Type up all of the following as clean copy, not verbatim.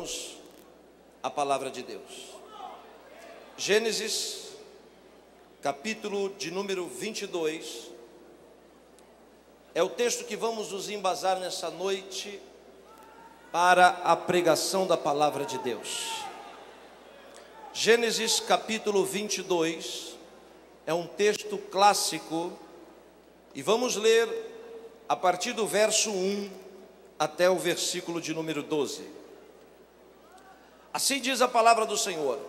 abrirmos a palavra de Deus. Gênesis, capítulo de número 22, é o texto que vamos nos embasar nessa noite para a pregação da palavra de Deus. Gênesis capítulo 22 é um texto clássico e vamos ler a partir do verso 1 até o versículo de número 12. Assim diz a palavra do Senhor: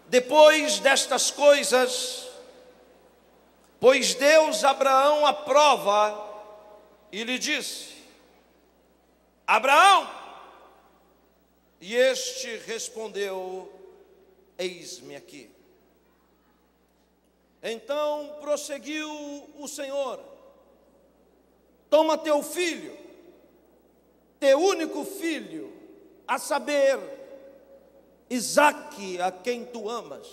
depois destas coisas, pôs Deus Abraão à prova e lhe disse: Abraão! E este respondeu: eis-me aqui. Então prosseguiu o Senhor: toma teu filho, teu único filho, a saber, Isaque, a quem tu amas,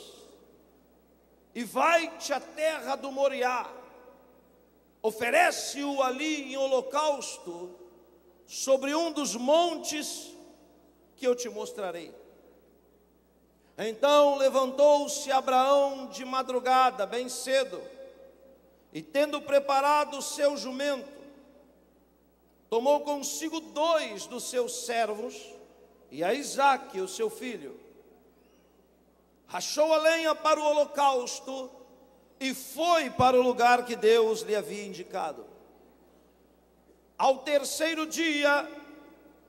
e vai-te à terra do Moriá, oferece-o ali em holocausto, sobre um dos montes que eu te mostrarei. Então levantou-se Abraão de madrugada, bem cedo, e tendo preparado o seu jumento, tomou consigo 2 dos seus servos e a Isaque, o seu filho, rachou a lenha para o holocausto e foi para o lugar que Deus lhe havia indicado. Ao terceiro dia,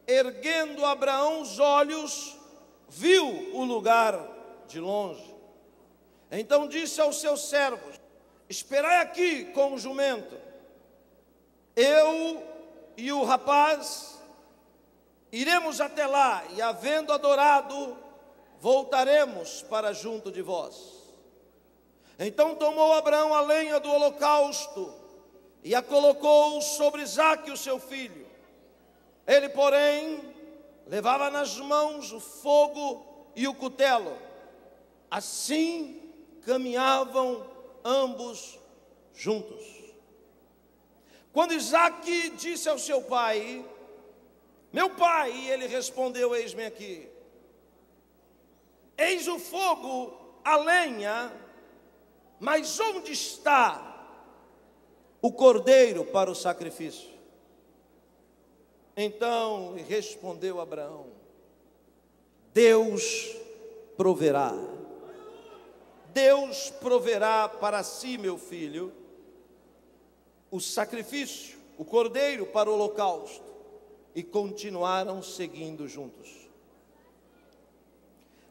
erguendo Abraão os olhos, viu o lugar de longe. Então disse aos seus servos: esperai aqui com o jumento, eu e o rapaz iremos até lá, e havendo adorado, voltaremos para junto de vós. Então tomou Abraão a lenha do holocausto e a colocou sobre Isaque, o seu filho. Ele, porém, levava nas mãos o fogo e o cutelo. Assim caminhavam ambos juntos. Quando Isaque disse ao seu pai: meu pai, e ele respondeu: eis-me aqui. Eis o fogo, a lenha, mas onde está o cordeiro para o sacrifício? Então respondeu Abraão: Deus proverá. Deus proverá para si, meu filho, o sacrifício, o cordeiro para o holocausto. E continuaram seguindo juntos.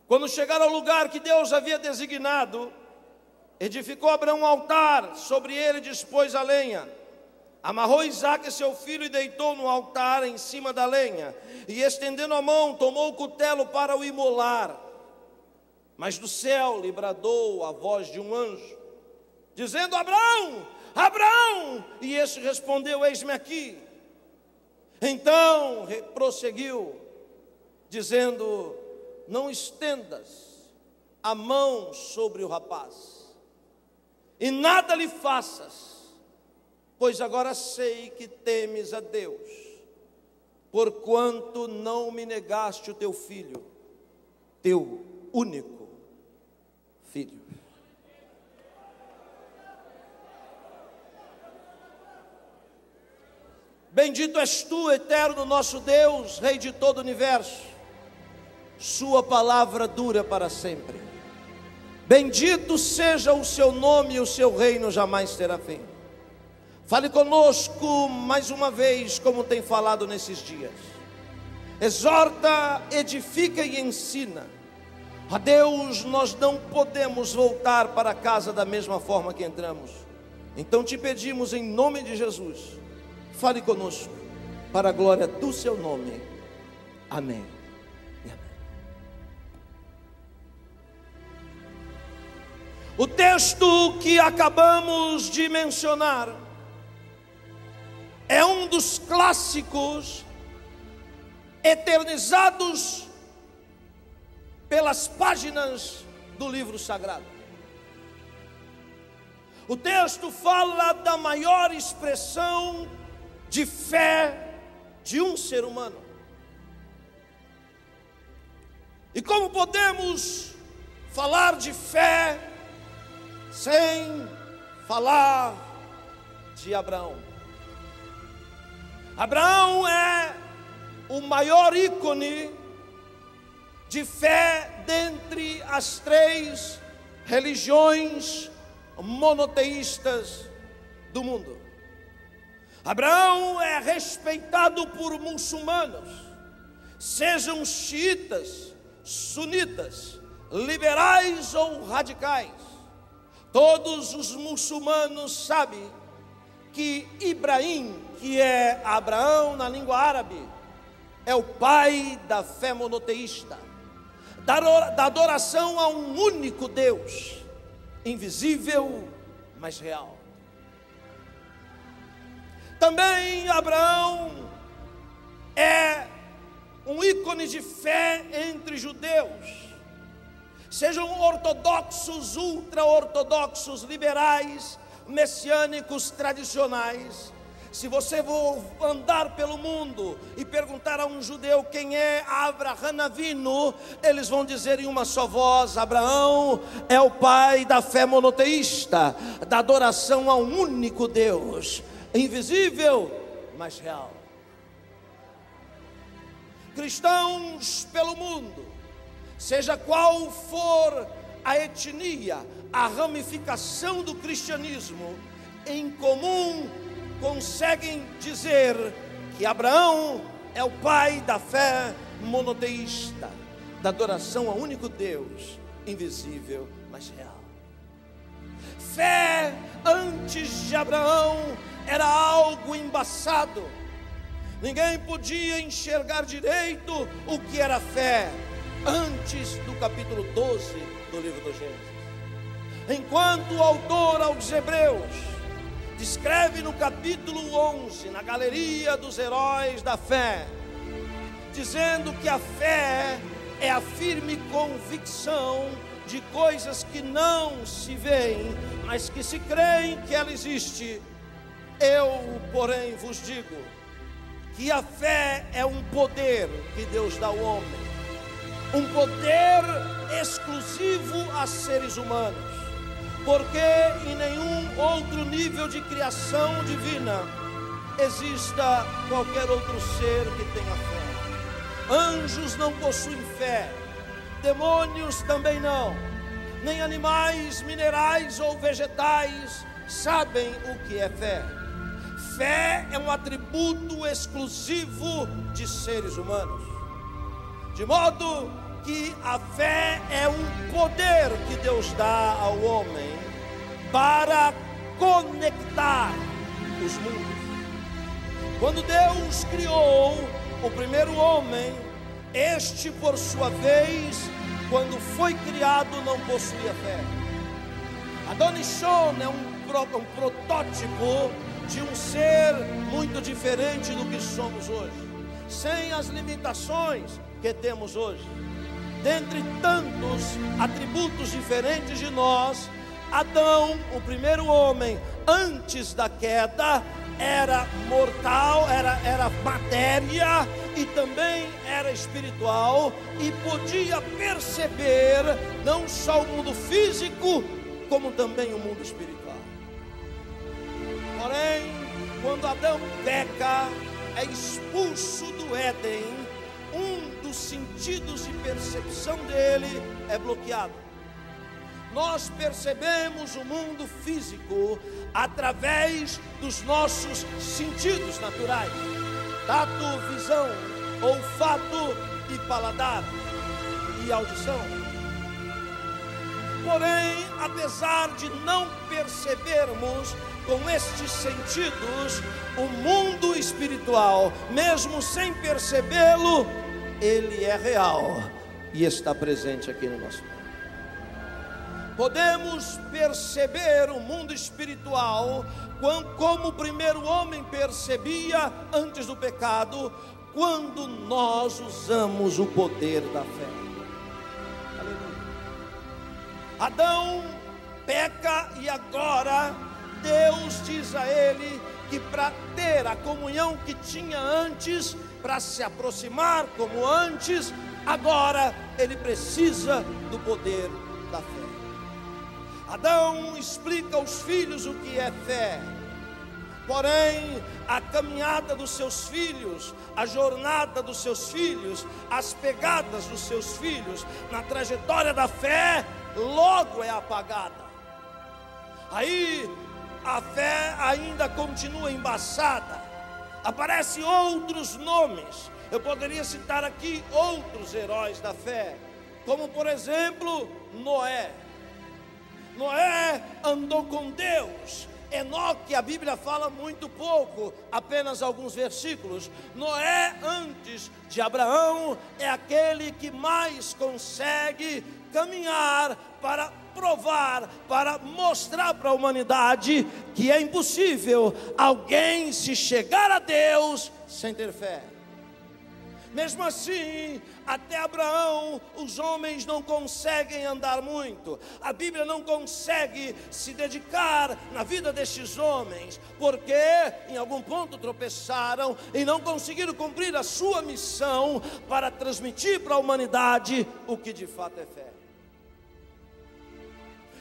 Quando chegaram ao lugar que Deus havia designado, edificou Abraão um altar, sobre ele dispôs a lenha. Amarrou Isaque, seu filho, e deitou no altar em cima da lenha. E estendendo a mão, tomou o cutelo para o imolar. Mas do céu lhe bradou a voz de um anjo, dizendo: Abraão, Abraão! E este respondeu: eis-me aqui. Então prosseguiu, dizendo: não estendas a mão sobre o rapaz, e nada lhe faças, pois agora sei que temes a Deus, porquanto não me negaste o teu filho, teu único filho. Bendito és tu, eterno nosso Deus, Rei de todo o universo. Sua palavra dura para sempre. Bendito seja o seu nome, e o seu reino jamais terá fim. Fale conosco mais uma vez, como tem falado nesses dias. Exorta, edifica e ensina. A Deus, nós não podemos voltar para casa da mesma forma que entramos. Então te pedimos em nome de Jesus, fale conosco, para a glória do seu nome. Amém. E amém. O texto que acabamos de mencionar é um dos clássicos eternizados pelas páginas do livro sagrado. O texto fala da maior expressão de fé de um ser humano. E como podemos falar de fé sem falar de Abraão? Abraão é o maior ícone de fé dentre as três religiões monoteístas do mundo. Abraão é respeitado por muçulmanos, sejam xiitas, sunitas, liberais ou radicais. Todos os muçulmanos sabem que Ibrahim, que é Abraão na língua árabe, é o pai da fé monoteísta, da adoração a um único Deus, invisível, mas real. Também Abraão é um ícone de fé entre judeus, sejam ortodoxos, ultra-ortodoxos, liberais, messiânicos, tradicionais. Se você for andar pelo mundo e perguntar a um judeu quem é Avraham Avinu, eles vão dizer em uma só voz: Abraão é o pai da fé monoteísta, da adoração a um único Deus, invisível, mas real. Cristãos pelo mundo, seja qual for a etnia, a ramificação do cristianismo, em comum conseguem dizer que Abraão é o pai da fé monoteísta, da adoração ao único Deus, invisível, mas real. Fé antes de Abraão era algo embaçado. Ninguém podia enxergar direito o que era fé antes do capítulo 12 do livro do Gênesis. Enquanto o autor aos Hebreus descreve no capítulo 11, na galeria dos heróis da fé, dizendo que a fé é a firme convicção de coisas que não se veem, mas que se creem que ela existe. Eu, porém, vos digo que a fé é um poder que Deus dá ao homem, um poder exclusivo a seres humanos, porque em nenhum outro nível de criação divina exista qualquer outro ser que tenha fé. Anjos não possuem fé, demônios também não, nem animais, minerais ou vegetais sabem o que é fé. Fé é um atributo exclusivo de seres humanos, de modo que a fé é um poder que Deus dá ao homem para conectar os mundos. Quando Deus criou o primeiro homem, este por sua vez, quando foi criado, não possuía fé. Adonishon é um protótipo de um ser muito diferente do que somos hoje, sem as limitações que temos hoje. Dentre tantos atributos diferentes de nós, Adão, o primeiro homem, antes da queda, era mortal, era matéria e também era espiritual, e podia perceber não só o mundo físico, como também o mundo espiritual. Porém, quando Adão peca, é expulso do Éden, um dos sentidos de percepção dele é bloqueado. Nós percebemos o mundo físico através dos nossos sentidos naturais: tato, visão, olfato e paladar e audição. Porém, apesar de não percebermos com estes sentidos o mundo espiritual, mesmo sem percebê-lo, ele é real e está presente aqui no nosso mundo. Podemos perceber o mundo espiritual como o primeiro homem percebia antes do pecado, quando nós usamos o poder da fé. Aleluia. Adão peca e agora Deus diz a ele que para ter a comunhão que tinha antes, para se aproximar como antes, Agora ele precisa do poder da fé. Adão explica aos filhos o que é fé. Porém, a caminhada dos seus filhos, a jornada dos seus filhos, as pegadas dos seus filhos na trajetória da fé, logo é apagada. Aí a fé ainda continua embaçada. Aparecem outros nomes. Eu poderia citar aqui outros heróis da fé, como por exemplo Noé. Noé andou com Deus. Enoque, a Bíblia fala muito pouco, apenas alguns versículos. Noé, antes de Abraão, é aquele que mais consegue caminhar para provar, para mostrar para a humanidade que é impossível alguém se chegar a Deus sem ter fé. Mesmo assim, até Abraão, os homens não conseguem andar muito. A Bíblia não consegue se dedicar na vida destes homens, porque em algum ponto tropeçaram e não conseguiram cumprir a sua missão para transmitir para a humanidade o que de fato é fé.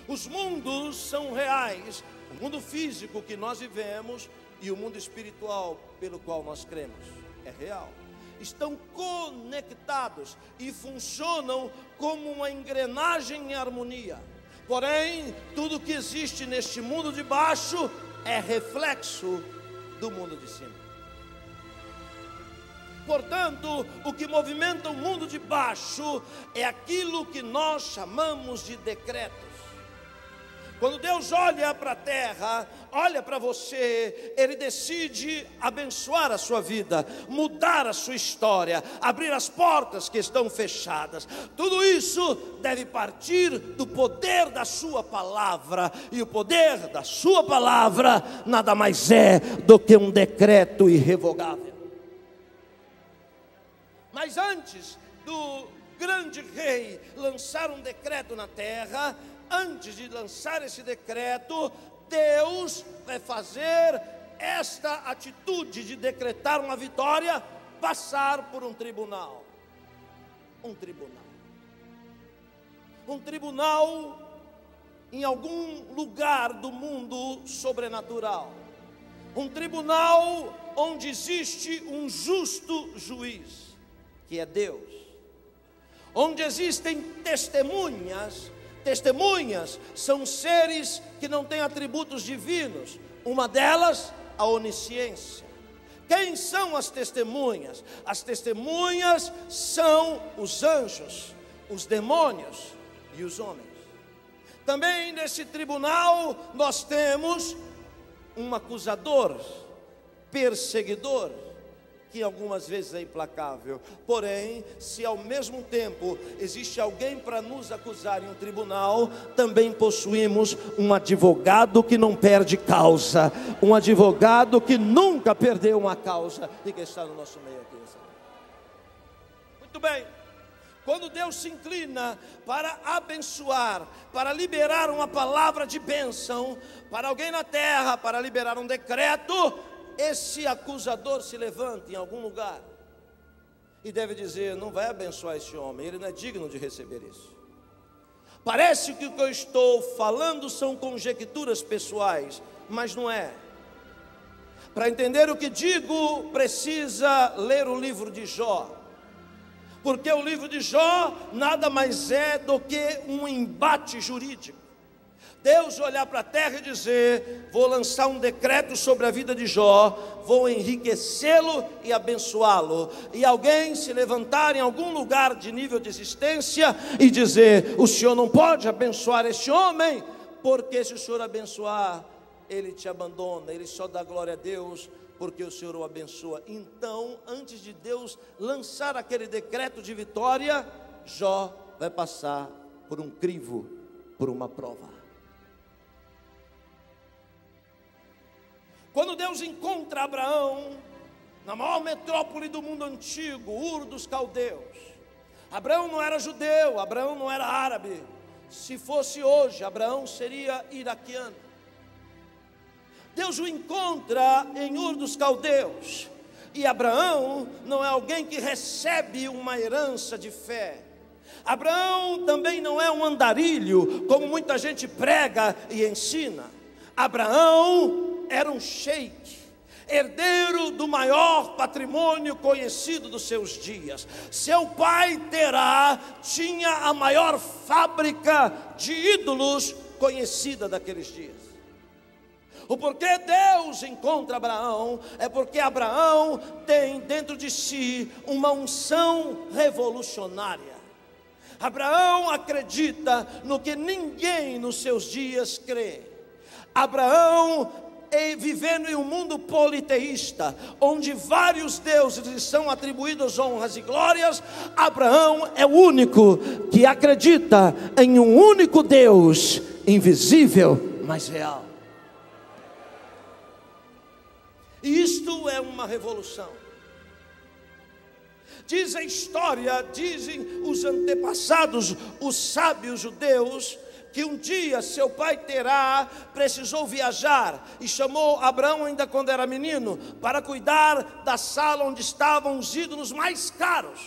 Os mundos são reais, o mundo físico que nós vivemos e o mundo espiritual pelo qual nós cremos é real. Estão conectados e funcionam como uma engrenagem em harmonia. Porém, tudo que existe neste mundo de baixo é reflexo do mundo de cima. Portanto, o que movimenta o mundo de baixo é aquilo que nós chamamos de decretos. Quando Deus olha para a terra, olha para você, Ele decide abençoar a sua vida, mudar a sua história, abrir as portas que estão fechadas. Tudo isso deve partir do poder da sua palavra. E o poder da sua palavra nada mais é do que um decreto irrevogável. Mas antes do grande rei lançar um decreto na terra, antes de lançar esse decreto, Deus vai fazer esta atitude de decretar uma vitória, passar por um tribunal. Um tribunal em algum lugar do mundo sobrenatural. Um tribunal onde existe um justo juiz, que é Deus. Onde existem testemunhas. Testemunhas são seres que não têm atributos divinos. Uma delas, a onisciência. Quem são as testemunhas? As testemunhas são os anjos, os demônios e os homens. Também nesse tribunal nós temos um acusador, perseguidor, que algumas vezes é implacável. Porém, se ao mesmo tempo existe alguém para nos acusar em um tribunal, também possuímos um advogado que não perde causa, um advogado que nunca perdeu uma causa e que está no nosso meio aqui. Muito bem. Quando Deus se inclina para abençoar, para liberar uma palavra de bênção para alguém na terra, para liberar um decreto, esse acusador se levanta em algum lugar e deve dizer: não vai abençoar esse homem, ele não é digno de receber isso. Parece que o que eu estou falando são conjecturas pessoais, mas não é. Para entender o que digo, precisa ler o livro de Jó, porque o livro de Jó nada mais é do que um embate jurídico. Deus olhar para a terra e dizer: vou lançar um decreto sobre a vida de Jó, vou enriquecê-lo e abençoá-lo. E alguém se levantar em algum lugar de nível de existência e dizer: o Senhor não pode abençoar este homem, porque se o Senhor abençoar, ele te abandona, ele só dá glória a Deus, porque o Senhor o abençoa. Então, antes de Deus lançar aquele decreto de vitória, Jó vai passar por um crivo, por uma prova. Quando Deus encontra Abraão na maior metrópole do mundo antigo, Ur dos Caldeus, Abraão não era judeu, Abraão não era árabe. Se fosse hoje, Abraão seria iraquiano. Deus o encontra em Ur dos Caldeus. E Abraão não é alguém que recebe uma herança de fé. Abraão também não é um andarilho, como muita gente prega e ensina. Abraão era um sheik, herdeiro do maior patrimônio conhecido dos seus dias. Seu pai Terá tinha a maior fábrica de ídolos conhecida daqueles dias. O porquê Deus encontra Abraão é porque Abraão tem dentro de si uma unção revolucionária. Abraão acredita no que ninguém nos seus dias crê. Abraão, vivendo em um mundo politeísta, onde vários deuses lhe são atribuídos honras e glórias, Abraão é o único que acredita em um único Deus, invisível, mas real. E isto é uma revolução. Diz a história, dizem os antepassados, os sábios judeus, que um dia seu pai Terá precisou viajar e chamou Abraão, ainda quando era menino, para cuidar da sala onde estavam os ídolos mais caros.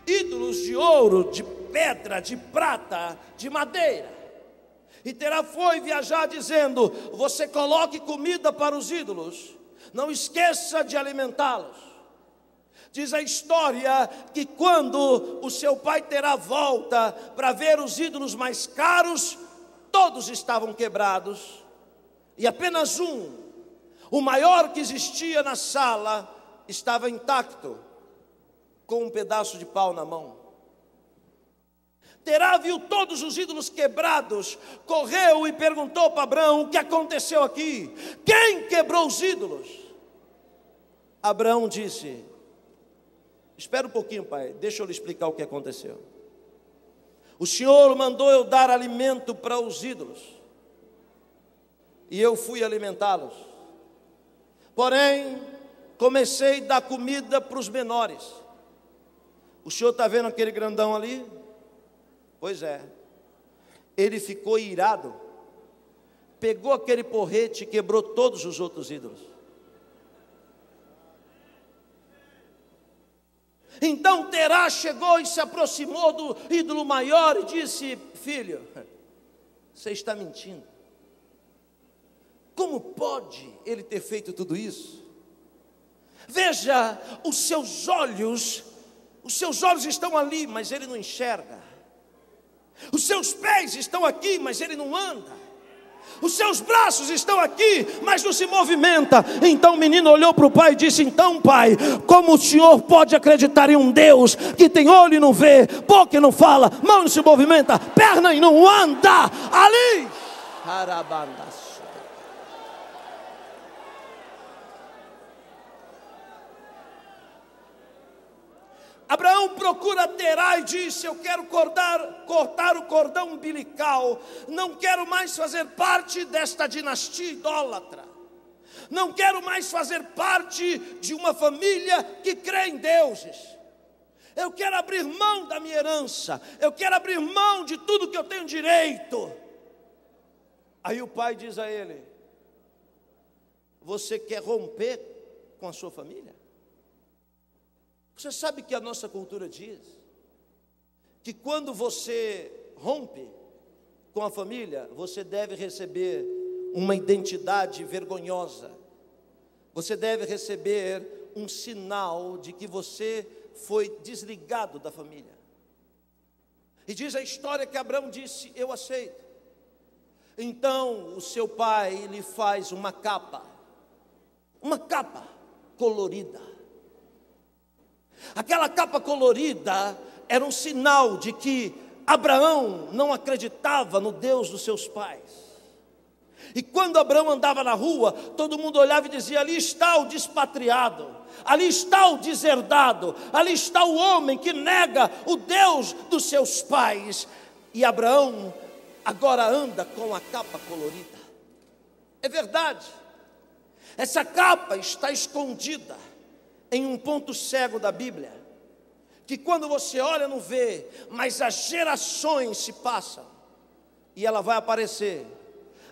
Ídolos de ouro, de pedra, de prata, de madeira. E Terá foi viajar dizendo: você coloque comida para os ídolos, não esqueça de alimentá-los. Diz a história que quando o seu pai Terá volta para ver os ídolos mais caros, todos estavam quebrados, e apenas um, o maior que existia na sala, estava intacto, com um pedaço de pau na mão. Terá viu todos os ídolos quebrados, correu e perguntou para Abraão: o que aconteceu aqui? Quem quebrou os ídolos? Abraão disse: espera um pouquinho, pai, deixa eu lhe explicar o que aconteceu. O Senhor mandou eu dar alimento para os ídolos, e eu fui alimentá-los. Porém, comecei a dar comida para os menores. O senhor está vendo aquele grandão ali? Pois é. Ele ficou irado, pegou aquele porrete e quebrou todos os outros ídolos. Então Terá chegou e se aproximou do ídolo maior e disse: filho, você está mentindo. Como pode ele ter feito tudo isso? Veja, os seus olhos estão ali, mas ele não enxerga. Os seus pés estão aqui, mas ele não anda. Os seus braços estão aqui, mas não se movimenta. Então o menino olhou para o pai e disse: então, pai, como o senhor pode acreditar em um Deus que tem olho e não vê, boca e não fala, mão e não se movimenta, perna e não anda? Ali, Abraão procura Terá e disse: eu quero cortar o cordão umbilical, não quero mais fazer parte desta dinastia idólatra, não quero mais fazer parte de uma família que crê em deuses. Eu quero abrir mão da minha herança, eu quero abrir mão de tudo que eu tenho direito. Aí o pai diz a ele: você quer romper com a sua família? Você sabe que a nossa cultura diz que quando você rompe com a família, você deve receber uma identidade vergonhosa. Você deve receber um sinal de que você foi desligado da família. E diz a história que Abraão disse: eu aceito. Então o seu pai lhe faz uma capa colorida. Aquela capa colorida era um sinal de que Abraão não acreditava no Deus dos seus pais. E quando Abraão andava na rua, todo mundo olhava e dizia: ali está o despatriado, ali está o deserdado, ali está o homem que nega o Deus dos seus pais. E Abraão agora anda com a capa colorida. É verdade, essa capa está escondida em um ponto cego da Bíblia, que quando você olha não vê, mas as gerações se passam, e ela vai aparecer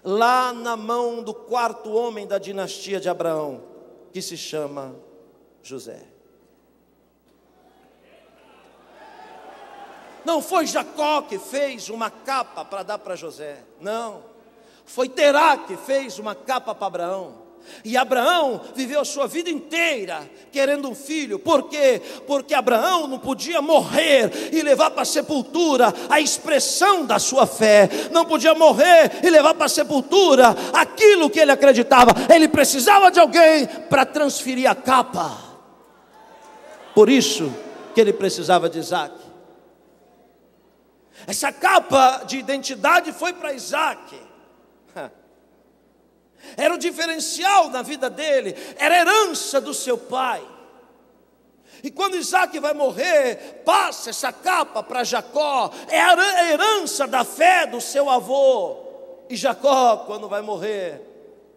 lá na mão do quarto homem da dinastia de Abraão, que se chama José. Não foi Jacó que fez uma capa para dar para José, não. Foi Terá que fez uma capa para Abraão. E Abraão viveu a sua vida inteira querendo um filho. Por quê? Porque Abraão não podia morrer e levar para a sepultura a expressão da sua fé. Não podia morrer e levar para a sepultura aquilo que ele acreditava. Ele precisava de alguém para transferir a capa. Por isso que ele precisava de Isaac. Essa capa de identidade foi para Isaac. Era o diferencial na vida dele, era a herança do seu pai. E quando Isaac vai morrer, passa essa capa para Jacó, é a herança da fé do seu avô. E Jacó, quando vai morrer,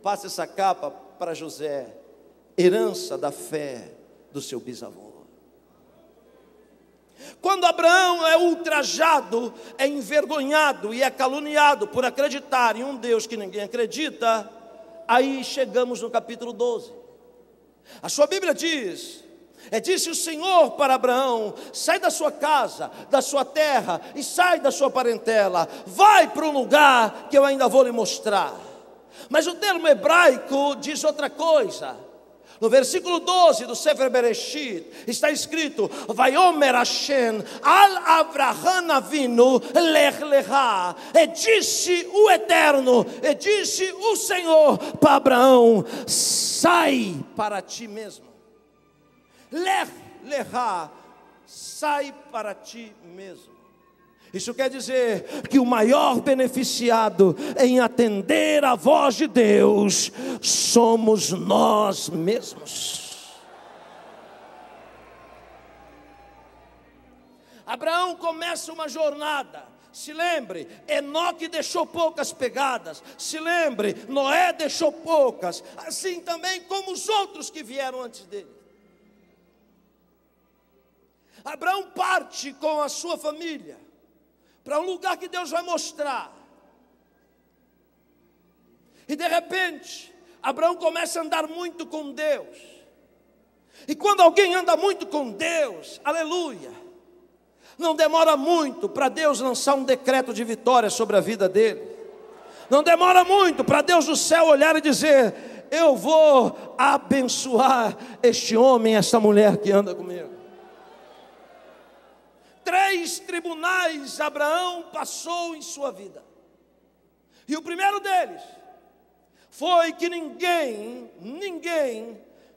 passa essa capa para José, herança da fé do seu bisavô. Quando Abraão é ultrajado, é envergonhado e é caluniado por acreditar em um Deus que ninguém acredita, aí chegamos no capítulo 12. A sua Bíblia diz: disse o Senhor para Abraão: sai da sua casa, da sua terra e sai da sua parentela, vai para um lugar que eu ainda vou lhe mostrar. Mas o termo hebraico diz outra coisa. No versículo 12 do Sefer Bereshit está escrito: Vayomer Hashem al Avraham Avinu lech lecha. E disse o Eterno, e disse o Senhor para Abraão: sai para ti mesmo. Lech lecha, sai para ti mesmo. Isso quer dizer que o maior beneficiado em atender a voz de Deus somos nós mesmos. Abraão começa uma jornada. Se lembre, Enoque deixou poucas pegadas. Se lembre, Noé deixou poucas. Assim também como os outros que vieram antes dele. Abraão parte com a sua família para um lugar que Deus vai mostrar. E de repente, Abraão começa a andar muito com Deus. E quando alguém anda muito com Deus, aleluia, não demora muito para Deus lançar um decreto de vitória sobre a vida dele. Não demora muito para Deus do céu olhar e dizer: eu vou abençoar este homem, esta mulher que anda comigo. 3 tribunais Abraão passou em sua vida. E o primeiro deles foi que ninguém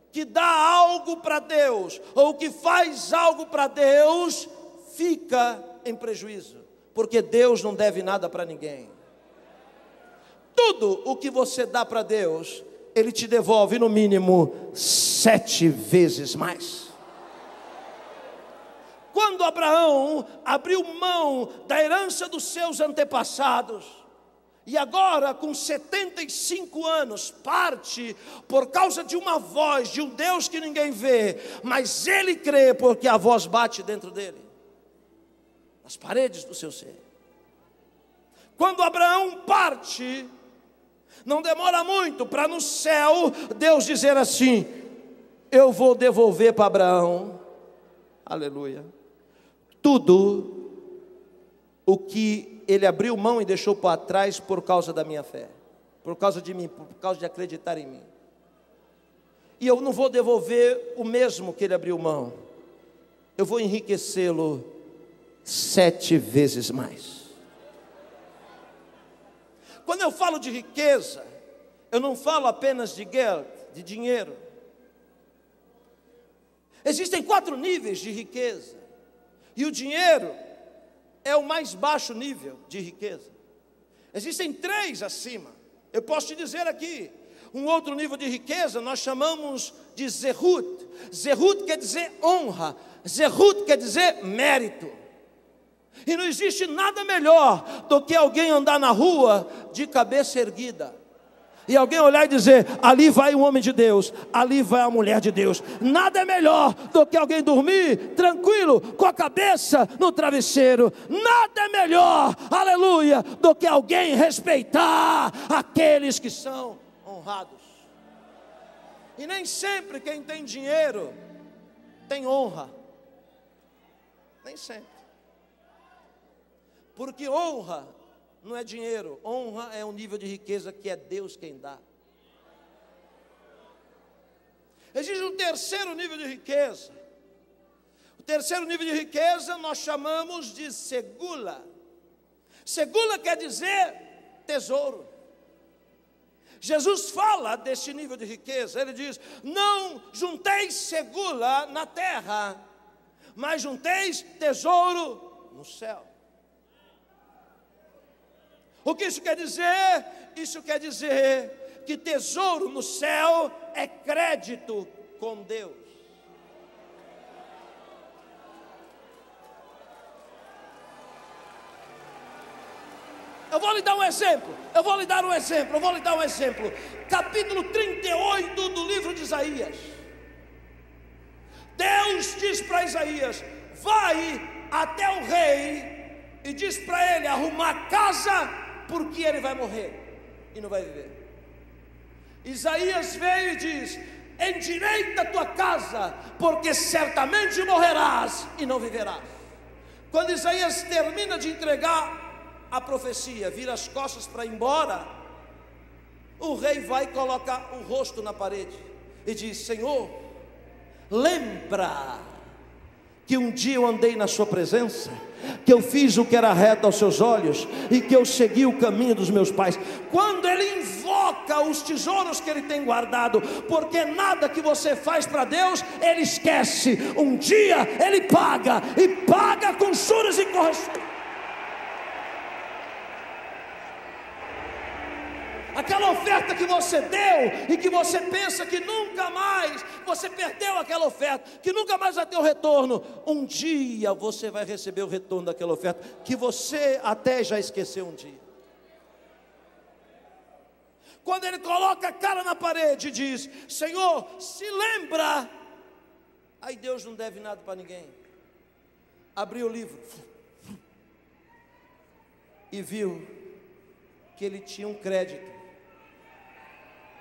que dá algo para Deus, ou que faz algo para Deus, fica em prejuízo. Porque Deus não deve nada para ninguém. Tudo o que você dá para Deus, Ele te devolve no mínimo 7 vezes mais. Quando Abraão abriu mão da herança dos seus antepassados, e agora com 75 anos, parte por causa de uma voz, de um Deus que ninguém vê, mas ele crê porque a voz bate dentro dele, nas paredes do seu ser. Quando Abraão parte, não demora muito para no céu Deus dizer assim: eu vou devolver para Abraão, aleluia, tudo o que ele abriu mão e deixou para trás por causa da minha fé, por causa de mim, por causa de acreditar em mim. E eu não vou devolver o mesmo que ele abriu mão, eu vou enriquecê-lo 7 vezes mais. Quando eu falo de riqueza, eu não falo apenas de Geld, de dinheiro. Existem 4 níveis de riqueza. E o dinheiro é o mais baixo nível de riqueza. Existem 3 acima. Eu posso te dizer aqui, um outro nível de riqueza nós chamamos de Zehut. Zehut quer dizer honra. Zehut quer dizer mérito. E não existe nada melhor do que alguém andar na rua de cabeça erguida. E alguém olhar e dizer: ali vai o homem de Deus, ali vai a mulher de Deus. Nada é melhor do que alguém dormir tranquilo, com a cabeça no travesseiro. Nada é melhor, aleluia, do que alguém respeitar aqueles que são honrados. E nem sempre quem tem dinheiro tem honra? Nem sempre. Porque honra não é dinheiro, honra é um nível de riqueza que é Deus quem dá. Existe um terceiro nível de riqueza. O terceiro nível de riqueza nós chamamos de segula. Segula quer dizer tesouro. Jesus fala desse nível de riqueza. Ele diz: não junteis segula na terra, mas junteis tesouro no céu. O que isso quer dizer? Isso quer dizer que tesouro no céu é crédito com Deus. Eu vou lhe dar um exemplo. Capítulo 38 do livro de Isaías. Deus diz para Isaías: vai até o rei e diz para ele arrumar casa, porque ele vai morrer e não vai viver. Isaías veio e diz: endireita a tua casa, porque certamente morrerás e não viverás. Quando Isaías termina de entregar a profecia, vira as costas para ir embora, o rei vai e coloca o rosto na parede e diz: Senhor, lembra que um dia eu andei na sua presença, que eu fiz o que era reto aos seus olhos e que eu segui o caminho dos meus pais. Quando ele invoca os tesouros que ele tem guardado, porque nada que você faz para Deus ele esquece. Um dia ele paga, e paga com juros e correções. Aquela oferta que você deu e que você pensa que nunca mais, você perdeu aquela oferta, que nunca mais vai ter o retorno. Um dia você vai receber o retorno daquela oferta, que você até já esqueceu um dia. Quando ele coloca a cara na parede e diz: Senhor, se lembra. Aí Deus não deve nada para ninguém. Abriu o livro e viu que ele tinha um crédito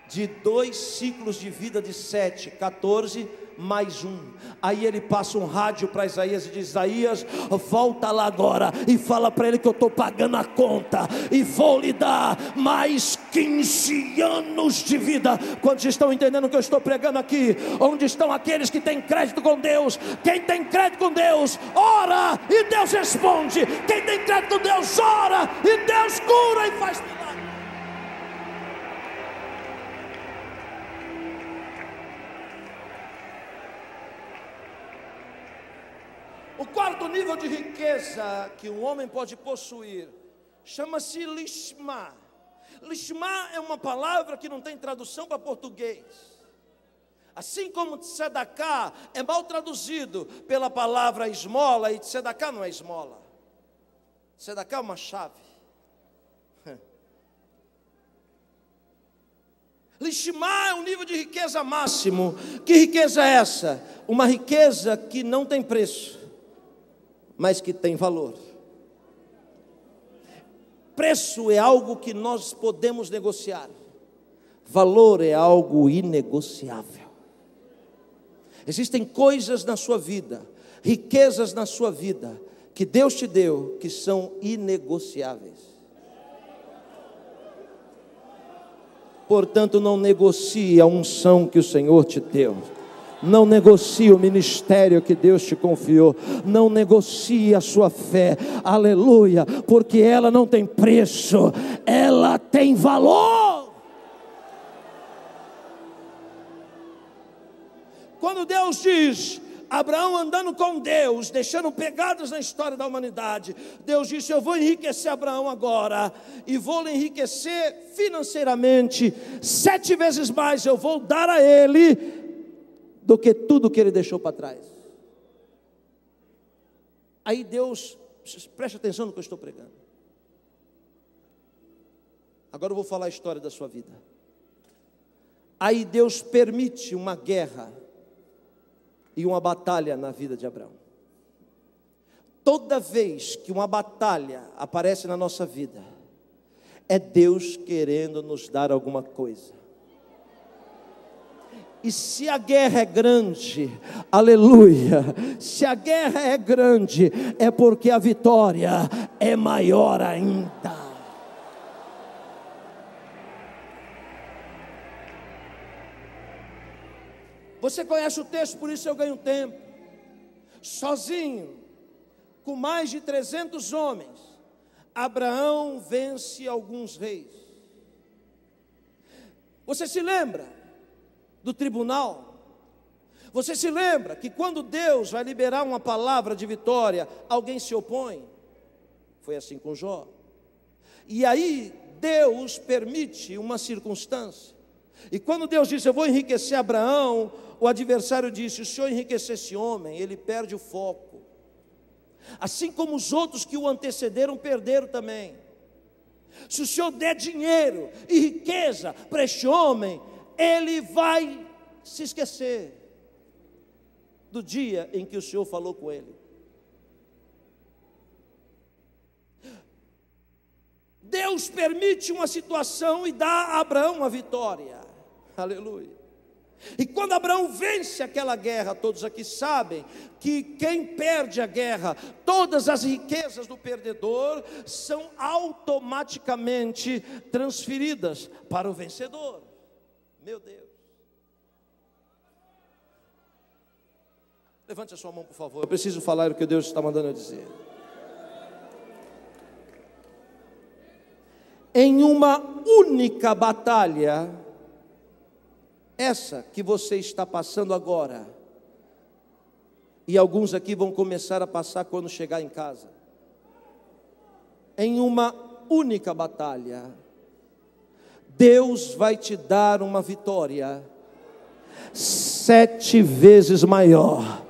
de 2 ciclos de vida de 7, 14 mais 1. Aí ele passa um rádio para Isaías e diz: Isaías, volta lá agora e fala para ele que eu estou pagando a conta e vou lhe dar mais 15 anos de vida. Quantos estão entendendo o que eu estou pregando aqui? Onde estão aqueles que têm crédito com Deus? Quem tem crédito com Deus, ora e Deus responde. Quem tem crédito com Deus, ora e Deus cura e faz milagre. O quarto nível de riqueza que um homem pode possuir chama-se lishma. Lishma é uma palavra que não tem tradução para português. Assim como tzedakah é mal traduzido pela palavra esmola, e tzedakah não é esmola. Tzedakah é uma chave. Lishma é um nível de riqueza máximo. Que riqueza é essa? Uma riqueza que não tem preço, mas que tem valor. Preço é algo que nós podemos negociar. Valor é algo inegociável. Existem coisas na sua vida, riquezas na sua vida, que Deus te deu, que são inegociáveis. Portanto, não negocie a unção que o Senhor te deu. Não negocie o ministério que Deus te confiou. Não negocie a sua fé, aleluia, porque ela não tem preço, ela tem valor. Quando Deus diz, Abraão andando com Deus, deixando pegadas na história da humanidade, Deus disse: eu vou enriquecer Abraão agora, e vou lhe enriquecer financeiramente, 7 vezes mais eu vou dar a ele do que tudo que ele deixou para trás. Aí Deus, preste atenção no que eu estou pregando. Agora eu vou falar a história da sua vida. Aí Deus permite uma guerra e uma batalha na vida de Abraão. Toda vez que uma batalha aparece na nossa vida, é Deus querendo nos dar alguma coisa. E se a guerra é grande, aleluia, se a guerra é grande, é porque a vitória é maior ainda. Você conhece o texto, por isso eu ganho tempo. Sozinho, com mais de 300 homens, Abraão vence alguns reis. Você se lembra do tribunal? Você se lembra que quando Deus vai liberar uma palavra de vitória, alguém se opõe? Foi assim com Jó. E aí Deus permite uma circunstância. E quando Deus disse: eu vou enriquecer Abraão, o adversário disse: o senhor enriquecer esse homem, ele perde o foco. Assim como os outros que o antecederam perderam também. Se o senhor der dinheiro e riqueza para este homem, ele vai se esquecer do dia em que o Senhor falou com ele. Deus permite uma situação e dá a Abraão a vitória. Aleluia. E quando Abraão vence aquela guerra, todos aqui sabem que quem perde a guerra, todas as riquezas do perdedor são automaticamente transferidas para o vencedor. Meu Deus. Levante a sua mão, por favor. Eu preciso falar o que Deus está mandando eu dizer. Em uma única batalha, essa que você está passando agora, e alguns aqui vão começar a passar quando chegar em casa. Em uma única batalha, Deus vai te dar uma vitória 7 vezes maior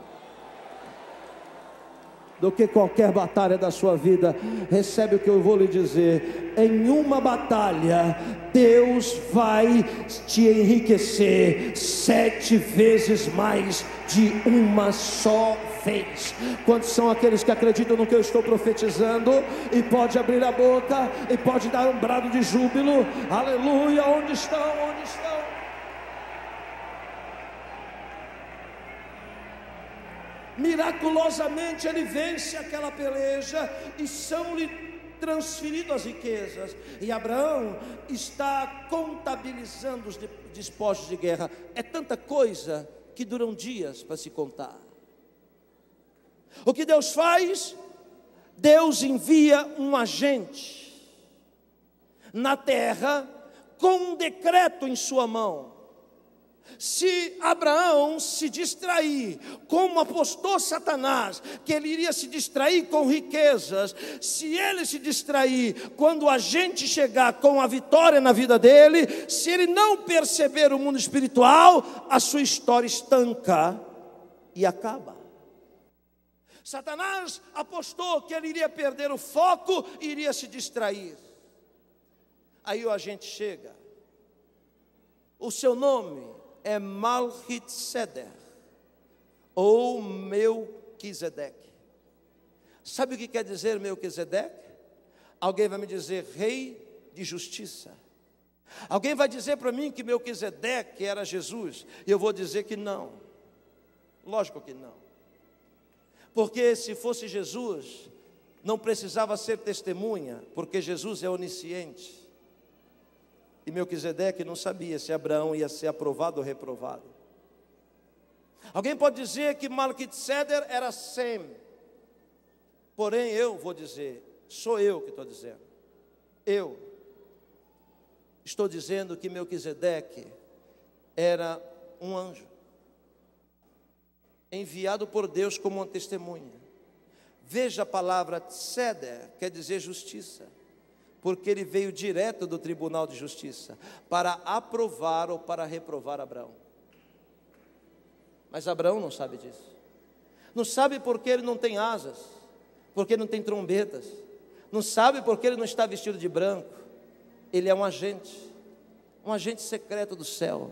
do que qualquer batalha da sua vida. Recebe o que eu vou lhe dizer. Em uma batalha, Deus vai te enriquecer 7 vezes mais de uma só vez. Quantos são aqueles que acreditam no que eu estou profetizando? E pode abrir a boca e pode dar um brado de júbilo. Aleluia. Onde estão? Onde estão? Miraculosamente ele vence aquela peleja e são-lhe transferidas as riquezas. E Abraão está contabilizando os despojos de guerra. É tanta coisa que duram dias para se contar. O que Deus faz? Deus envia um agente na terra com um decreto em sua mão. Se Abraão se distrair, como apostou Satanás, que ele iria se distrair com riquezas, se ele se distrair quando a gente chegar com a vitória na vida dele, se ele não perceber o mundo espiritual, a sua história estanca e acaba. Satanás apostou que ele iria perder o foco e iria se distrair. Aí o agente chega, o seu nome é Melquisedeque, ou Melquisedeque. Sabe o que quer dizer Melquisedeque? Alguém vai me dizer rei de justiça. Alguém vai dizer para mim que Melquisedeque era Jesus, e eu vou dizer que não. Lógico que não. Porque se fosse Jesus, não precisava ser testemunha, porque Jesus é onisciente. E Melquisedeque não sabia se Abraão ia ser aprovado ou reprovado. Alguém pode dizer que Melquisedeque era Sem. Porém eu vou dizer, sou eu que estou dizendo. Eu estou dizendo que Melquisedeque era um anjo, enviado por Deus como uma testemunha. Veja a palavra Tseder, quer dizer justiça. Porque ele veio direto do tribunal de justiça para aprovar ou para reprovar Abraão. Mas Abraão não sabe disso. Não sabe porque ele não tem asas, porque não tem trombetas. Não sabe porque ele não está vestido de branco. Ele é um agente secreto do céu.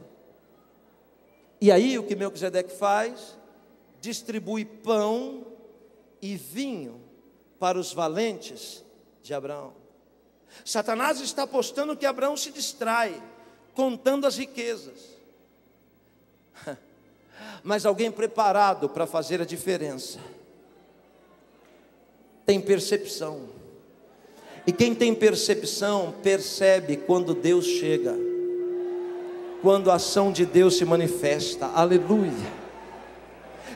E aí o que Melquisedeque faz? Distribui pão e vinho para os valentes de Abraão. Satanás está apostando que Abraão se distrai, contando as riquezas. Mas alguém preparado para fazer a diferença tem percepção. E quem tem percepção percebe quando Deus chega, quando a ação de Deus se manifesta. Aleluia.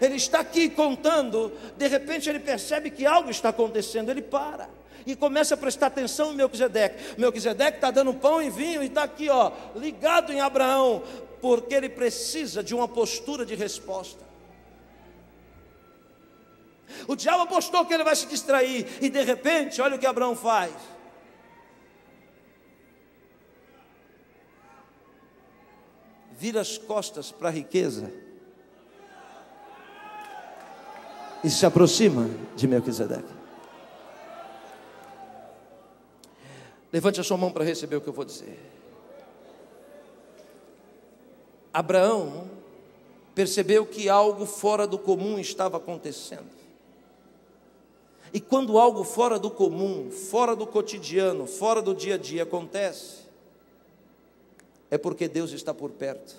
Ele está aqui contando, de repente ele percebe que algo está acontecendo, ele para e começa a prestar atenção em Melquisedeque. Melquisedeque está dando pão e vinho e está aqui, ligado em Abraão, porque ele precisa de uma postura de resposta. O diabo apostou que ele vai se distrair, e de repente, olha o que Abraão faz. Vira as costas para a riqueza e se aproxima de Melquisedeque. Levante a sua mão para receber o que eu vou dizer. Abraão percebeu que algo fora do comum estava acontecendo. E quando algo fora do comum, fora do cotidiano, fora do dia a dia acontece, é porque Deus está por perto.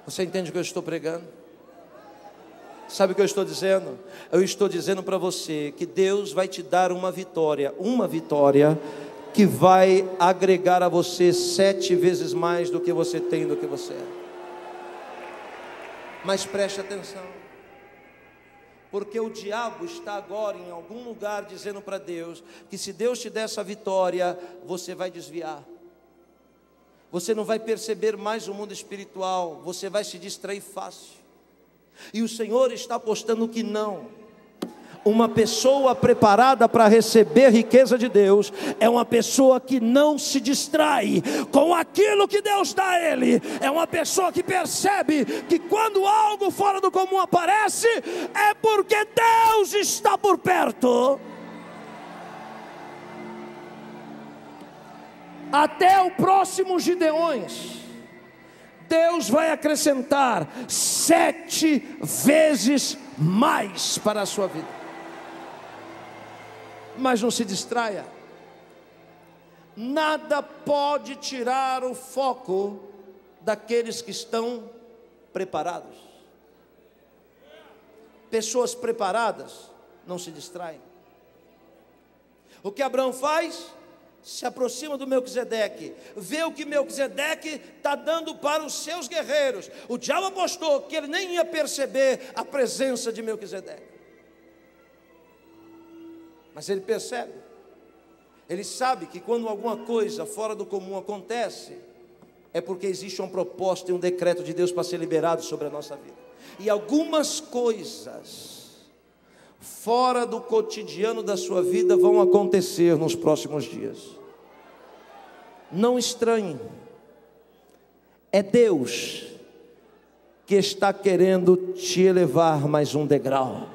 Você entende o que eu estou pregando? Sabe o que eu estou dizendo? Eu estou dizendo para você que Deus vai te dar uma vitória que vai agregar a você 7 vezes mais do que você tem, do que você é. Mas preste atenção, porque o diabo está agora em algum lugar dizendo para Deus que se Deus te der essa vitória, você vai desviar. Você não vai perceber mais o mundo espiritual, você vai se distrair fácil. E o Senhor está apostando que não. Uma pessoa preparada para receber a riqueza de Deus é uma pessoa que não se distrai com aquilo que Deus dá a ele. É uma pessoa que percebe que quando algo fora do comum aparece, é porque Deus está por perto. Até o próximo Gideões, Deus vai acrescentar 7 vezes mais para a sua vida. Mas não se distraia. Nada pode tirar o foco daqueles que estão preparados. Pessoas preparadas não se distraem. O que Abraão faz? Se aproxima do Melquisedeque, vê o que Melquisedeque está dando para os seus guerreiros. O diabo apostou que ele nem ia perceber a presença de Melquisedeque, mas ele percebe. Ele sabe que quando alguma coisa fora do comum acontece, é porque existe uma proposta e um decreto de Deus para ser liberado sobre a nossa vida. E algumas coisas fora do cotidiano da sua vida vão acontecer nos próximos dias. Não estranhe. É Deus que está querendo te elevar mais um degrau.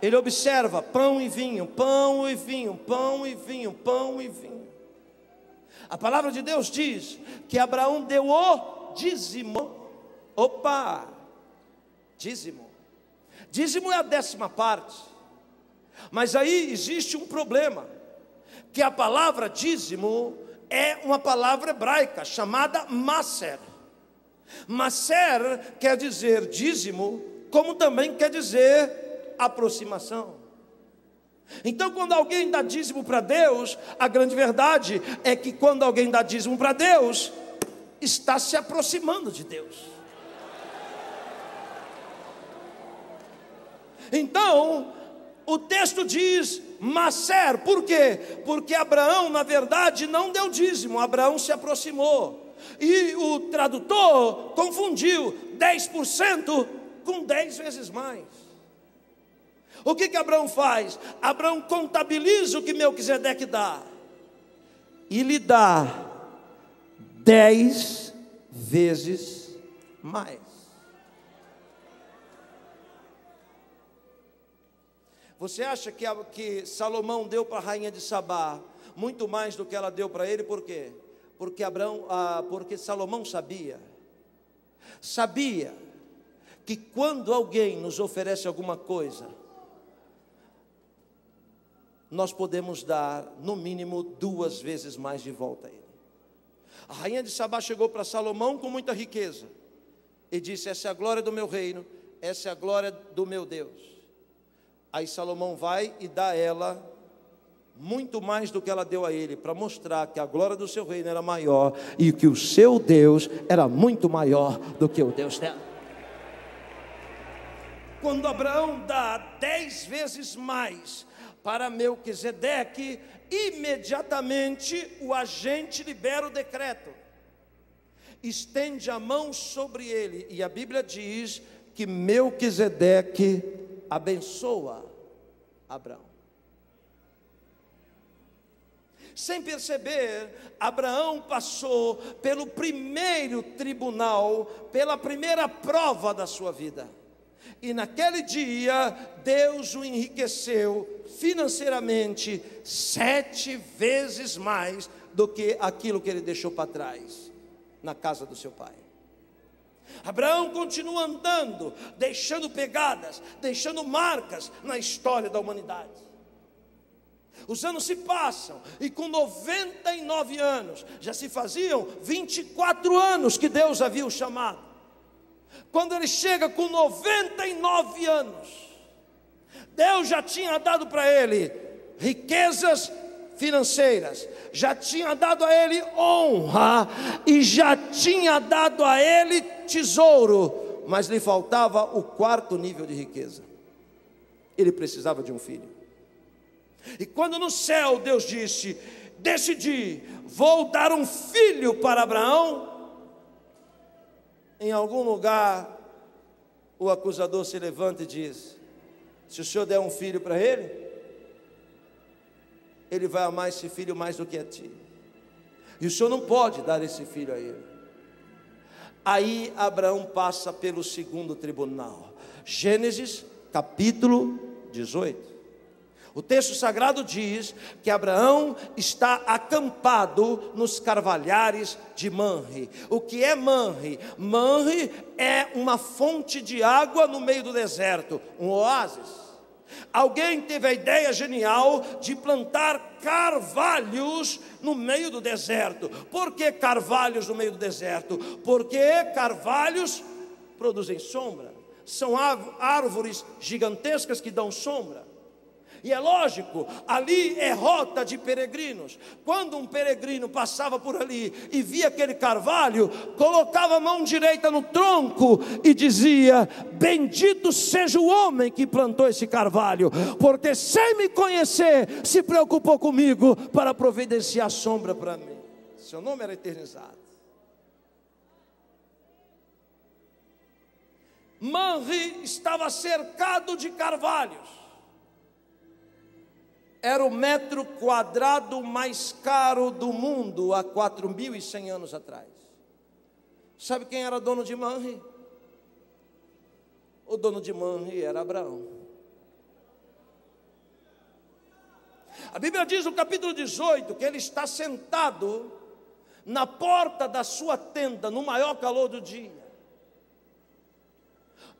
Ele observa pão e vinho, pão e vinho, pão e vinho, pão e vinho. A palavra de Deus diz que Abraão deu o dízimo. Opa! Dízimo. Dízimo é a 10ª parte. Mas aí existe um problema, que a palavra dízimo é uma palavra hebraica chamada maser. Maser quer dizer dízimo, como também quer dizer aproximação. Então, quando alguém dá dízimo para Deus, a grande verdade é que quando alguém dá dízimo para Deus, está se aproximando de Deus. Então, o texto diz maser, por quê? Porque Abraão, na verdade, não deu dízimo, Abraão se aproximou. E o tradutor confundiu 10% com 10 vezes mais. O que Abraão faz? Abraão contabiliza o que Melquisedeque dá, e lhe dá 10 vezes mais. Você acha que Salomão deu para a rainha de Sabá muito mais do que ela deu para ele? Por quê? Porque Salomão sabia que quando alguém nos oferece alguma coisa, nós podemos dar, no mínimo, 2 vezes mais de volta a ele. A rainha de Sabá chegou para Salomão com muita riqueza e disse: essa é a glória do meu reino, essa é a glória do meu Deus. Aí Salomão vai e dá a ela muito mais do que ela deu a ele, para mostrar que a glória do seu reino era maior e que o seu Deus era muito maior do que o Deus dela. Quando Abraão dá 10 vezes mais para Melquisedeque, imediatamente o agente libera o decreto, estende a mão sobre ele, e a Bíblia diz que Melquisedeque abençoa Abraão. Sem perceber, Abraão passou pelo primeiro tribunal, pela primeira prova da sua vida. E naquele dia, Deus o enriqueceu financeiramente 7 vezes mais do que aquilo que ele deixou para trás, na casa do seu pai. Abraão continua andando, deixando pegadas, deixando marcas na história da humanidade. Os anos se passam e com 99 anos, já se faziam 24 anos que Deus havia o chamado. Quando ele chega com 99 anos, Deus já tinha dado para ele riquezas financeiras, já tinha dado a ele honra e já tinha dado a ele tesouro, mas lhe faltava o 4º nível de riqueza. Ele precisava de um filho. E quando no céu Deus disse: decidi, vou dar um filho para Abraão, em algum lugar o acusador se levanta e diz: se o senhor der um filho para ele, ele vai amar esse filho mais do que a ti, e o senhor não pode dar esse filho a ele. Aí Abraão passa pelo 2º tribunal. Gênesis capítulo 18. O texto sagrado diz que Abraão está acampado nos carvalhares de Manre. O que é Manre? Manre é uma fonte de água no meio do deserto, um oásis. Alguém teve a ideia genial de plantar carvalhos no meio do deserto. Por que carvalhos no meio do deserto? Porque carvalhos produzem sombra. São árvores gigantescas que dão sombra. E é lógico, ali é rota de peregrinos. Quando um peregrino passava por ali e via aquele carvalho, colocava a mão direita no tronco e dizia: bendito seja o homem que plantou esse carvalho, porque sem me conhecer se preocupou comigo para providenciar sombra para mim. Seu nome era eternizado. Manre estava cercado de carvalhos. Era o metro quadrado mais caro do mundo há 4.100 anos atrás. Sabe quem era dono de Manre? O dono de Manre era Abraão. A Bíblia diz no capítulo 18 que ele está sentado na porta da sua tenda no maior calor do dia.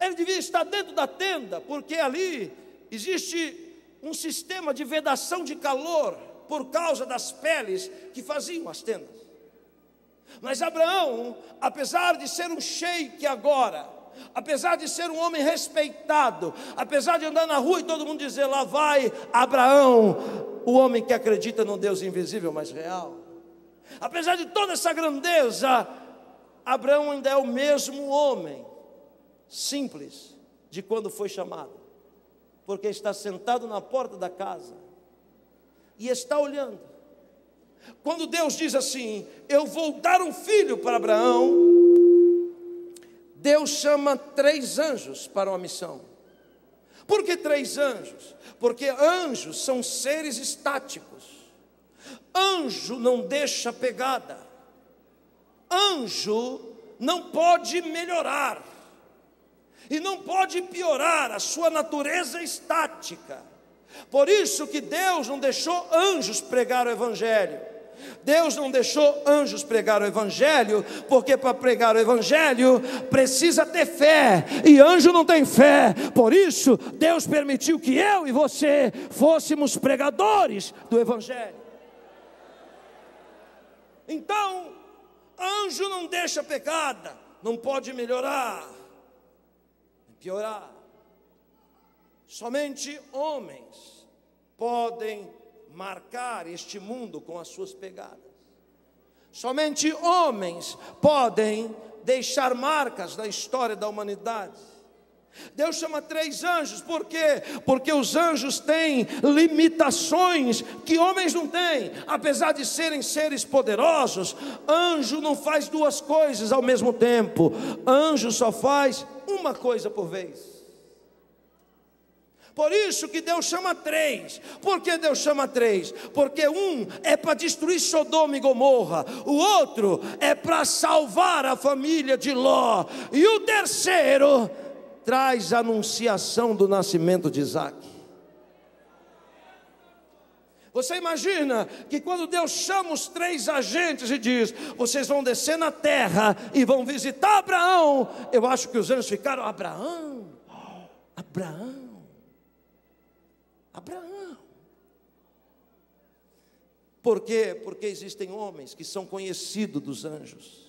Ele devia estar dentro da tenda, porque ali existe um sistema de vedação de calor por causa das peles que faziam as tendas. Mas Abraão, apesar de ser um sheik agora, apesar de ser um homem respeitado, apesar de andar na rua e todo mundo dizer: lá vai Abraão, o homem que acredita num Deus invisível, mas real. Apesar de toda essa grandeza, Abraão ainda é o mesmo homem simples de quando foi chamado, porque está sentado na porta da casa e está olhando. Quando Deus diz assim: eu vou dar um filho para Abraão, Deus chama 3 anjos para uma missão. Por que 3 anjos? Porque anjos são seres estáticos. Anjo não deixa pegada. Anjo não pode melhorar e não pode piorar, a sua natureza estática. Por isso que Deus não deixou anjos pregar o evangelho. Deus não deixou anjos pregar o evangelho, porque para pregar o evangelho precisa ter fé, e anjo não tem fé. Por isso Deus permitiu que eu e você fôssemos pregadores do evangelho. Então, anjo não deixa pecada, não pode melhorar, piorar. Somente homens podem marcar este mundo com as suas pegadas. Somente homens podem deixar marcas na história da humanidade. Deus chama 3 anjos, por quê? Porque os anjos têm limitações que homens não têm. Apesar de serem seres poderosos, anjo não faz 2 coisas ao mesmo tempo. Anjo só faz uma coisa por vez. Por isso que Deus chama 3. Por que Deus chama 3? Porque um é para destruir Sodoma e Gomorra, o outro é para salvar a família de Ló, e o terceiro traz a anunciação do nascimento de Isaac. Você imagina que quando Deus chama os 3 agentes e diz: vocês vão descer na terra e vão visitar Abraão, eu acho que os anjos ficaram: Abraão, Abraão, Abraão. Por quê? Porque existem homens que são conhecidos dos anjos.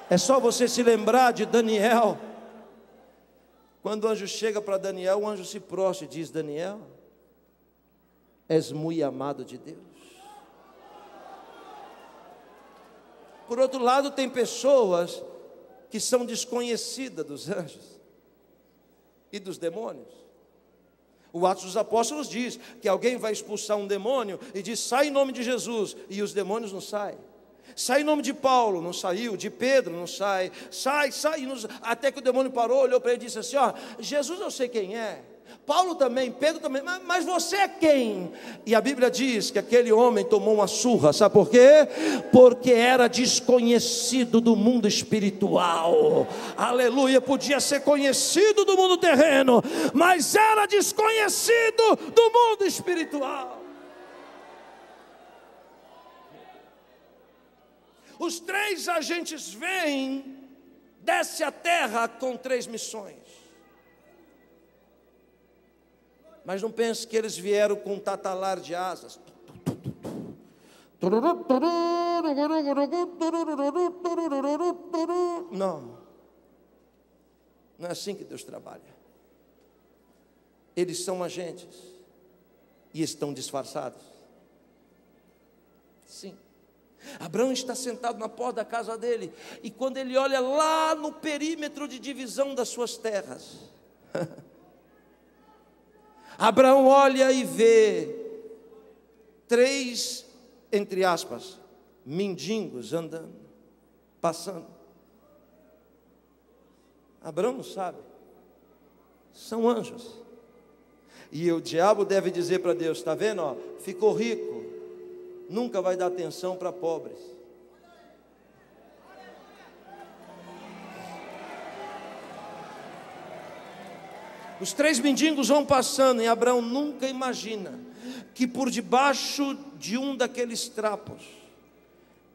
É só você se lembrar de Daniel. Quando o anjo chega para Daniel, o anjo se prostra e diz: Daniel, és muito amado de Deus. Por outro lado, tem pessoas que são desconhecidas dos anjos e dos demônios. O Atos dos Apóstolos diz que alguém vai expulsar um demônio e diz: sai em nome de Jesus, e os demônios não saem. Sai em nome de Paulo, não saiu. De Pedro, não sai. Sai, até que o demônio parou, olhou para ele e disse assim: ó, Jesus eu sei quem é, Paulo também, Pedro também, mas você é quem? E a Bíblia diz que aquele homem tomou uma surra. Sabe por quê? Porque era desconhecido do mundo espiritual. Aleluia. Podia ser conhecido do mundo terreno, mas era desconhecido do mundo espiritual. Os 3 agentes vêm, desce a terra com 3 missões. Mas não pense que eles vieram com um tatalar de asas. Não. Não é assim que Deus trabalha. Eles são agentes e estão disfarçados. Sim. Abraão está sentado na porta da casa dele, e quando ele olha lá no perímetro de divisão das suas terras, Abraão olha e vê 3, entre aspas, mendigos andando, passando. Abraão não sabe, são anjos. E o diabo deve dizer para Deus: está vendo, ó, ficou rico, nunca vai dar atenção para pobres. Os 3 mendigos vão passando, e Abraão nunca imagina que por debaixo de um daqueles trapos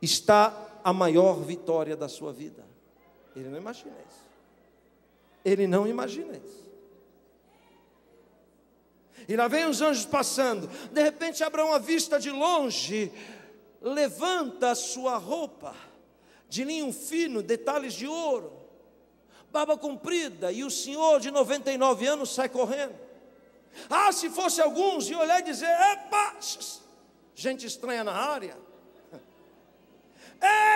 está a maior vitória da sua vida. Ele não imagina isso. Ele não imagina isso. E lá vem os anjos passando. De repente Abraão avista de longe, levanta a sua roupa de linho fino, detalhes de ouro, barba comprida, e o senhor de 99 anos sai correndo. Ah, se fosse alguns, e olhar e dizer: epa, gente estranha na área.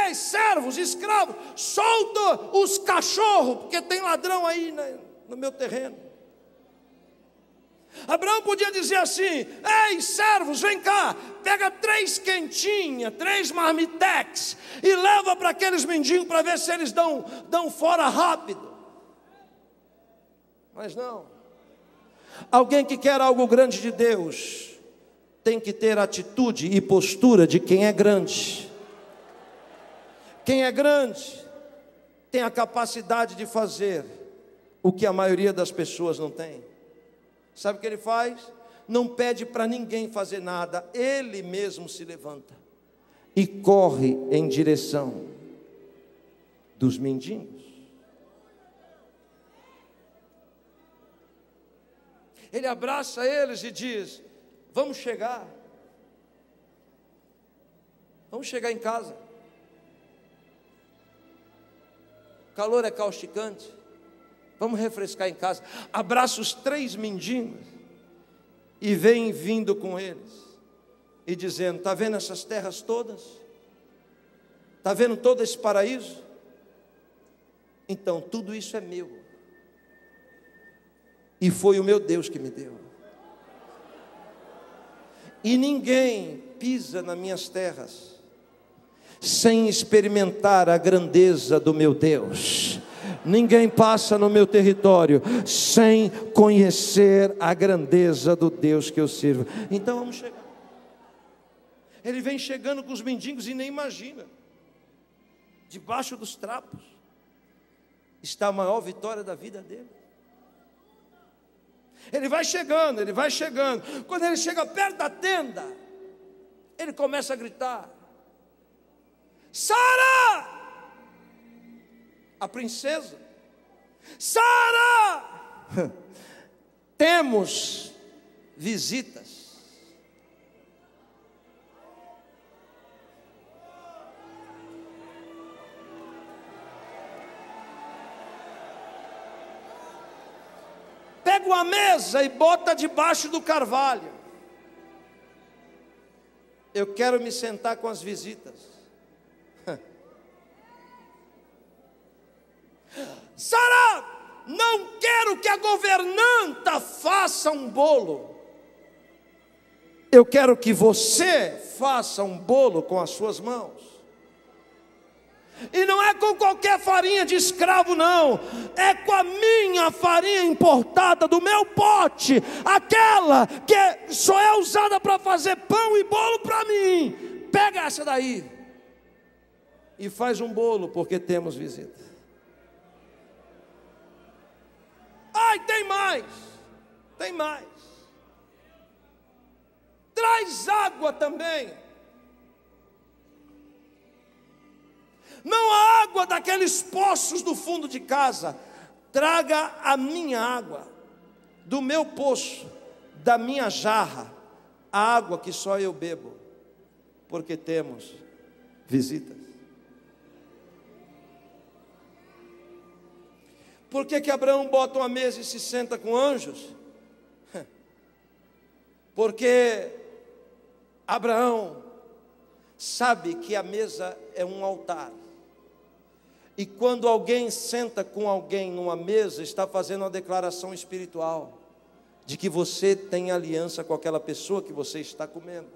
Ei, servos, escravos, solta os cachorros, porque tem ladrão aí no meu terreno. Abraão podia dizer assim: ei, servos, vem cá, pega 3 quentinhas, 3 marmitex, e leva para aqueles mendigos para ver se eles dão fora rápido. Mas não. Alguém que quer algo grande de Deus tem que ter atitude e postura de quem é grande. Quem é grande tem a capacidade de fazer o que a maioria das pessoas não tem. Sabe o que ele faz? Não pede para ninguém fazer nada, ele mesmo se levanta e corre em direção dos mendigos. Ele abraça eles e diz: vamos chegar em casa. O calor é causticante, vamos refrescar em casa. Abraça os 3 mendigos e vem vindo com eles e dizendo: está vendo essas terras todas? Está vendo todo esse paraíso? Então tudo isso é meu, e foi o meu Deus que me deu. E ninguém pisa nas minhas terras sem experimentar a grandeza do meu Deus. Ninguém passa no meu território sem conhecer a grandeza do Deus que eu sirvo. Então vamos chegar. Ele vem chegando com os mendigos e nem imagina. Debaixo dos trapos está a maior vitória da vida dele. Ele vai chegando, ele vai chegando. Quando ele chega perto da tenda, ele começa a gritar: Sara! A princesa: Sara! Temos visitas. Pega uma mesa e bota debaixo do carvalho. Eu quero me sentar com as visitas. Sara, não quero que a governanta faça um bolo. Eu quero que você faça um bolo com as suas mãos. E não é com qualquer farinha de escravo, não. É com a minha farinha importada do meu pote, aquela que só é usada para fazer pão e bolo para mim. Pega essa daí e faz um bolo, porque temos visita. Ai, tem mais. Tem mais. Traz água também. Não a água daqueles poços do fundo de casa. Traga a minha água, do meu poço, da minha jarra, a água que só eu bebo, porque temos visitas. Por que Abraão bota uma mesa e se senta com anjos? Porque Abraão sabe que a mesa é um altar. E quando alguém senta com alguém numa mesa, está fazendo uma declaração espiritual de que você tem aliança com aquela pessoa que você está comendo.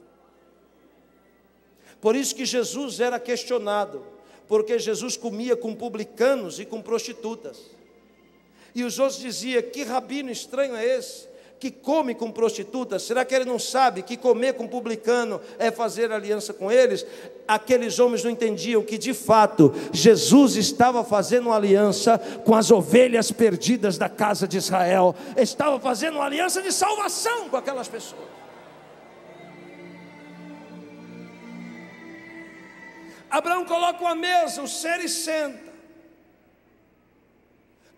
Por isso que Jesus era questionado, porque Jesus comia com publicanos e com prostitutas. E os outros diziam: que rabino estranho é esse, que come com prostitutas? Será que ele não sabe que comer com publicano é fazer aliança com eles? Aqueles homens não entendiam que de fato Jesus estava fazendo uma aliança com as ovelhas perdidas da casa de Israel. Estava fazendo uma aliança de salvação com aquelas pessoas. Abraão coloca uma mesa, os seres sentam.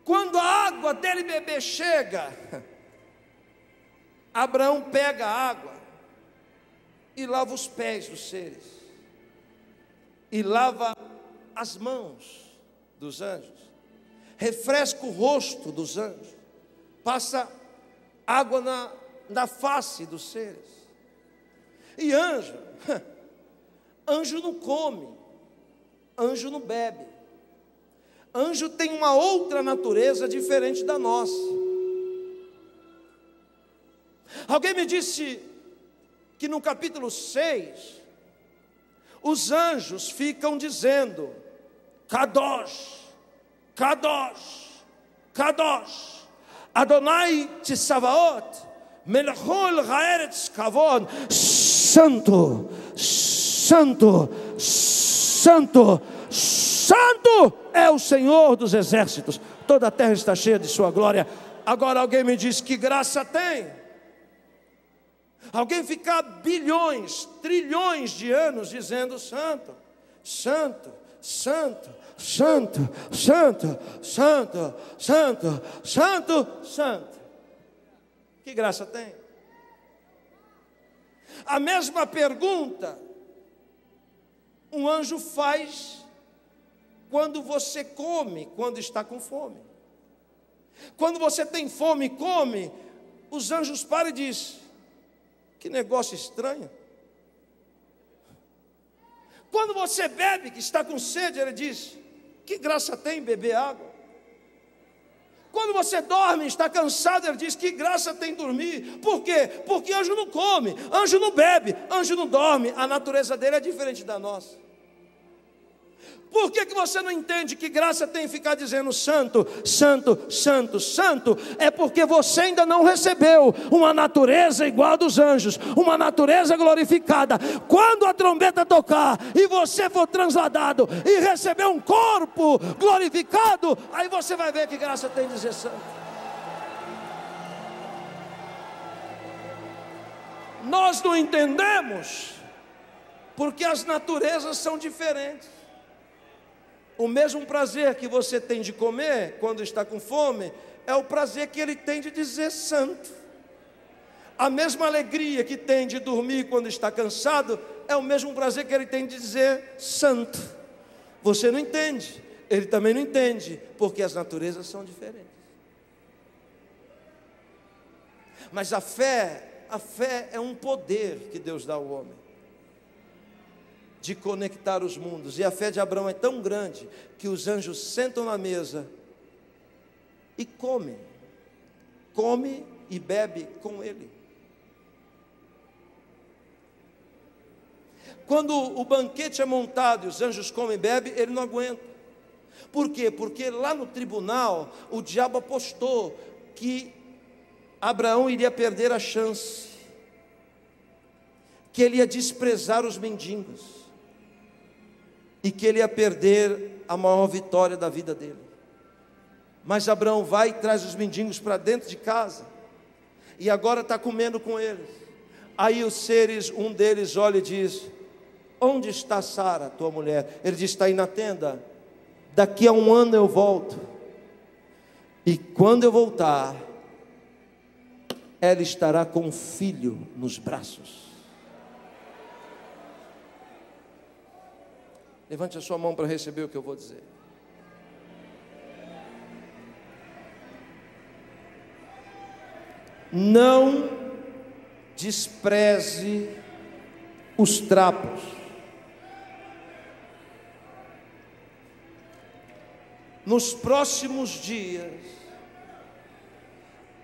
Quando a água dele beber chega, Abraão pega a água e lava os pés dos seres, e lava as mãos dos anjos, refresca o rosto dos anjos, passa água na face dos seres. E anjo não come, anjo não bebe. Anjo tem uma outra natureza diferente da nossa. Alguém me disse que no capítulo 6, os anjos ficam dizendo: Kadosh, Kadosh, Kadosh, Adonai Tsabaot, Melechol Haaretz Kavod. Santo, Santo, Santo, Santo é o Senhor dos exércitos. Toda a terra está cheia de sua glória. Agora alguém me diz: que graça tem? Alguém ficar bilhões, trilhões de anos dizendo santo, santo, santo, santo, santo, santo, santo, santo, santo. Que graça tem? A mesma pergunta um anjo faz quando você come, quando está com fome. Quando você tem fome e come, os anjos param e dizem: que negócio estranho. Quando você bebe, que está com sede, ele diz: que graça tem beber água. Quando você dorme, está cansado, ele diz: que graça tem dormir. Por quê? Porque anjo não come, anjo não bebe, anjo não dorme. A natureza dele é diferente da nossa. Por que você não entende que graça tem ficar dizendo santo, santo, santo, santo? É porque você ainda não recebeu uma natureza igual a dos anjos, uma natureza glorificada. Quando a trombeta tocar e você for transladado e receber um corpo glorificado, aí você vai ver que graça tem dizer santo. Nós não entendemos porque as naturezas são diferentes. O mesmo prazer que você tem de comer quando está com fome é o prazer que ele tem de dizer santo. A mesma alegria que tem de dormir quando está cansado é o mesmo prazer que ele tem de dizer santo. Você não entende, ele também não entende, porque as naturezas são diferentes. Mas a fé é um poder que Deus dá ao homem de conectar os mundos. E a fé de Abraão é tão grande que os anjos sentam na mesa e comem. Come e bebe com ele. Quando o banquete é montado e os anjos comem e bebem, ele não aguenta. Por quê? Porque lá no tribunal o diabo apostou que Abraão iria perder a chance, que ele ia desprezar os mendigos e que ele ia perder a maior vitória da vida dele. Mas Abraão vai e traz os mendigos para dentro de casa, e agora está comendo com eles. Aí os seres, um deles olha e diz: onde está Sara, tua mulher? Ele diz: está aí na tenda. Daqui a 1 ano eu volto, e quando eu voltar, ela estará com um filho nos braços. Levante a sua mão para receber o que eu vou dizer. Não despreze os trapos. Nos próximos dias,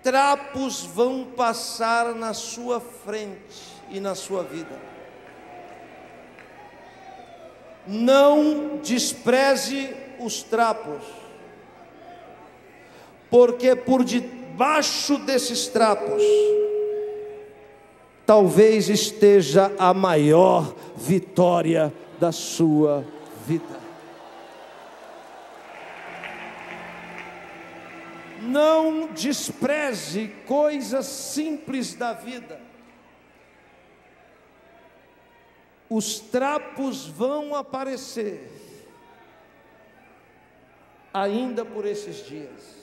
trapos vão passar na sua frente e na sua vida. Não despreze os trapos, porque por debaixo desses trapos talvez esteja a maior vitória da sua vida. Não despreze coisas simples da vida. Os trapos vão aparecer ainda por esses dias.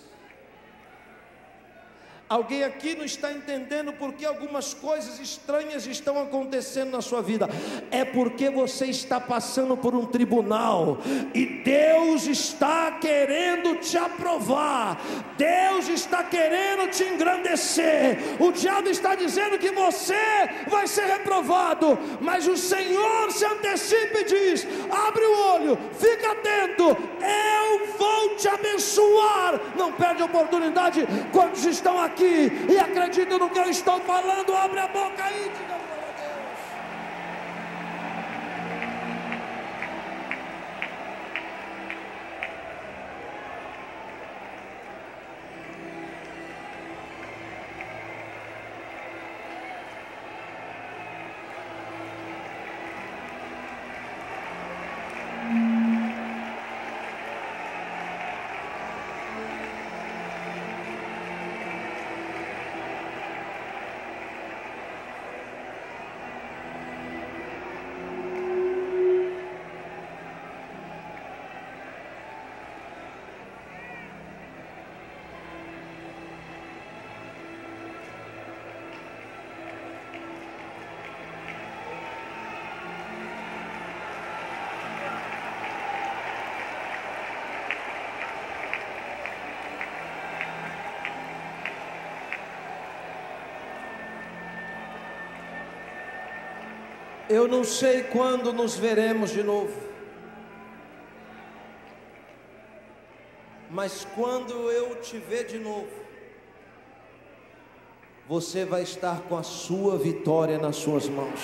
Alguém aqui não está entendendo porque algumas coisas estranhas estão acontecendo na sua vida. É porque você está passando por um tribunal e Deus está querendo te aprovar. Deus está querendo te engrandecer. O diabo está dizendo que você vai ser reprovado, mas o Senhor se antecipa e diz: abre o olho, fica atento, eu vou te abençoar. Não perde a oportunidade. Quantos estão aqui e acreditam no que eu estou falando? Abre a boca aí, diga glória a Deus. Eu não sei quando nos veremos de novo, mas quando eu te ver de novo, você vai estar com a sua vitória nas suas mãos.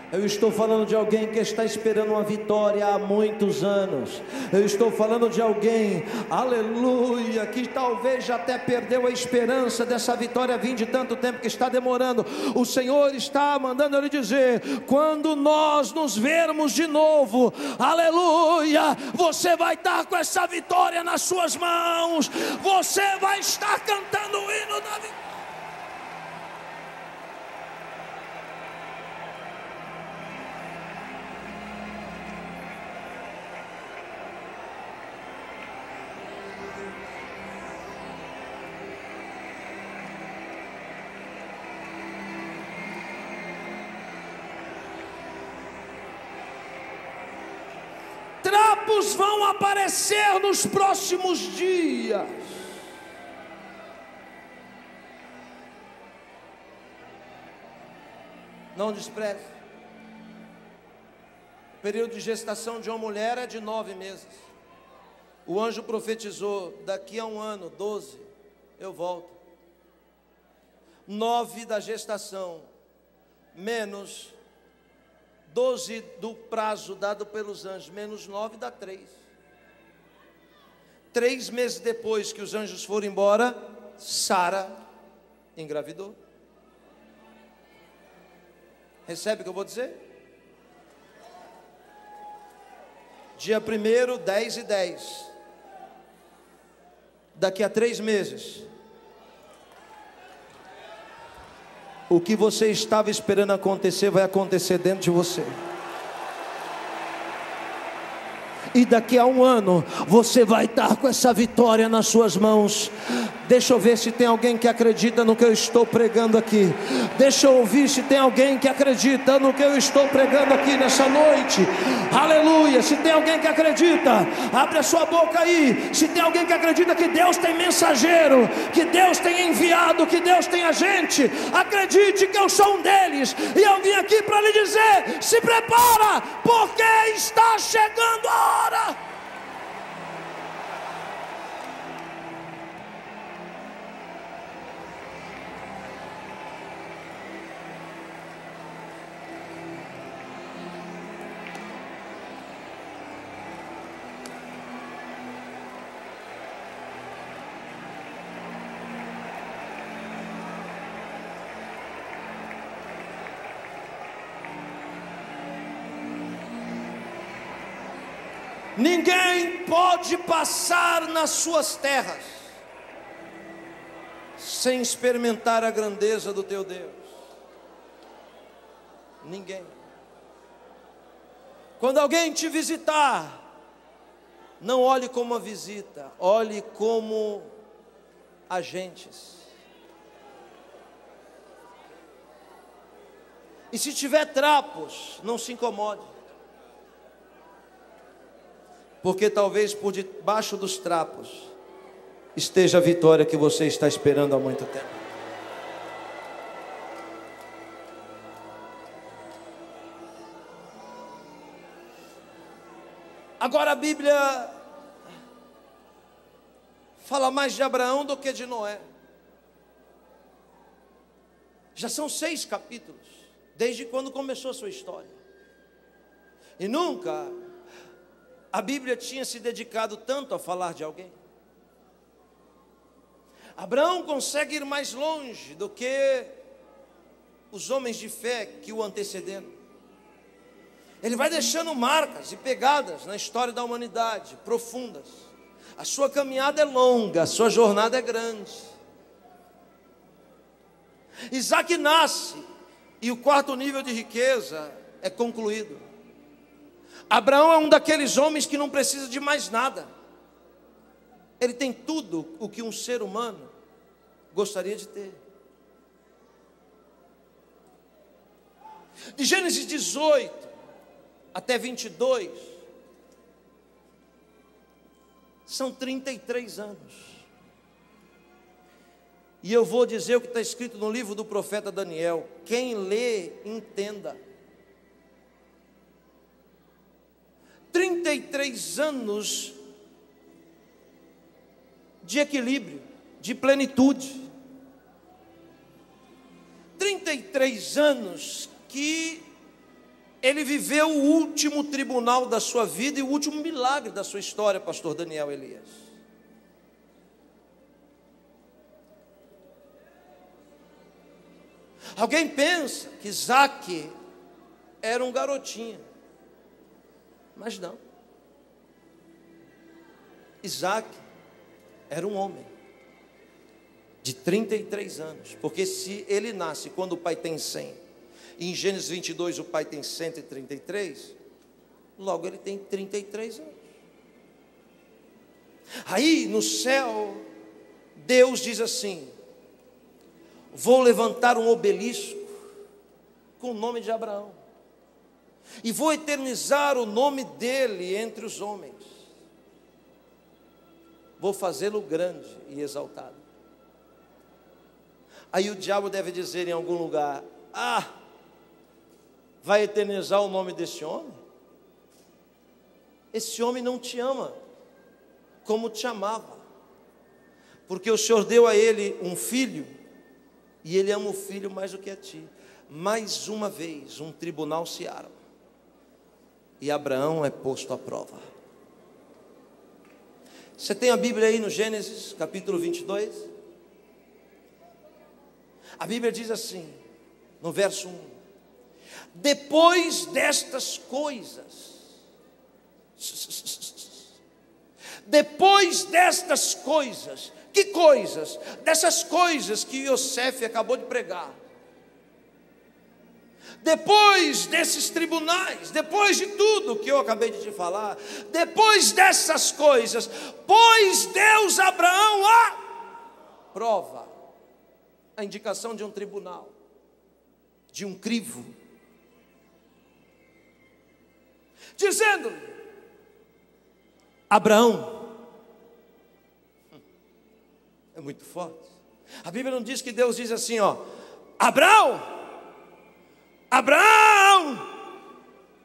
Eu estou falando de alguém que está esperando uma vitória há muitos anos. Eu estou falando de alguém, aleluia, que talvez já até perdeu a esperança dessa vitória vir de tanto tempo que está demorando. O Senhor está mandando ele dizer: quando nós nos vermos de novo, aleluia, você vai estar com essa vitória nas suas mãos. Você vai estar cantando o hino da vitória. Trapos vão aparecer nos próximos dias. Não despreze. O período de gestação de uma mulher é de 9 meses. O anjo profetizou: daqui a um ano, 12, eu volto. 9 da gestação, menos 12 do prazo dado pelos anjos, menos 9 dá 3. 3 meses depois que os anjos foram embora, Sara engravidou. Recebe o que eu vou dizer? Dia 1º, 10 e 10. Daqui a 3 meses, o que você estava esperando acontecer vai acontecer dentro de você. E daqui a um ano você vai estar com essa vitória nas suas mãos. Deixa eu ver se tem alguém que acredita no que eu estou pregando aqui. Deixa eu ouvir se tem alguém que acredita no que eu estou pregando aqui nessa noite. Aleluia. Se tem alguém que acredita, abre a sua boca aí. Se tem alguém que acredita que Deus tem mensageiro, que Deus tem enviado, que Deus tem agente, acredite que eu sou um deles. E eu vim aqui para lhe dizer: se prepara, porque está chegando a hora. Ninguém pode passar nas suas terras sem experimentar a grandeza do teu Deus. Ninguém. Quando alguém te visitar, não olhe como uma visita, olhe como agentes. E se tiver trapos, não se incomode. Porque talvez por debaixo dos trapos esteja a vitória que você está esperando há muito tempo. Agora a Bíblia fala mais de Abraão do que de Noé. Já são 6 capítulos, desde quando começou a sua história. E nunca a Bíblia tinha se dedicado tanto a falar de alguém. Abraão consegue ir mais longe do que os homens de fé que o antecederam. Ele vai deixando marcas e pegadas na história da humanidade, profundas. A sua caminhada é longa, a sua jornada é grande. Isaac nasce e o 4º nível de riqueza é concluído. Abraão é um daqueles homens que não precisa de mais nada. Ele tem tudo o que um ser humano gostaria de ter. De Gênesis 18 até 22, são 33 anos. E eu vou dizer o que está escrito no livro do profeta Daniel: quem lê, entenda. 33 anos de equilíbrio, de plenitude. 33 anos que ele viveu o último tribunal da sua vida e o último milagre da sua história, pastor Daniel Elias. Alguém pensa que Isaac era um garotinho, mas não. Isaac era um homem de 33 anos, porque se ele nasce quando o pai tem 100, e em Gênesis 22 o pai tem 133, logo ele tem 33 anos. Aí no céu, Deus diz assim: vou levantar um obelisco com o nome de Abraão, e vou eternizar o nome dele entre os homens, vou fazê-lo grande e exaltado. Aí o diabo deve dizer em algum lugar: ah, vai eternizar o nome desse homem? Esse homem não te ama como te amava, porque o Senhor deu a ele um filho, e ele ama o filho mais do que a ti. Mais uma vez um tribunal se arma, e Abraão é posto à prova. Você tem a Bíblia aí no Gênesis capítulo 22? A Bíblia diz assim, no verso 1: depois destas coisas, depois destas coisas, que coisas? Dessas coisas que Yosef acabou de pregar. Depois desses tribunais, depois de tudo que eu acabei de te falar, depois dessas coisas, pôs Deus Abraão à prova. A indicação de um tribunal, de um crivo, dizendo-lhe: Abraão. É muito forte. A Bíblia não diz que Deus diz assim, ó: Abraão, Abraão,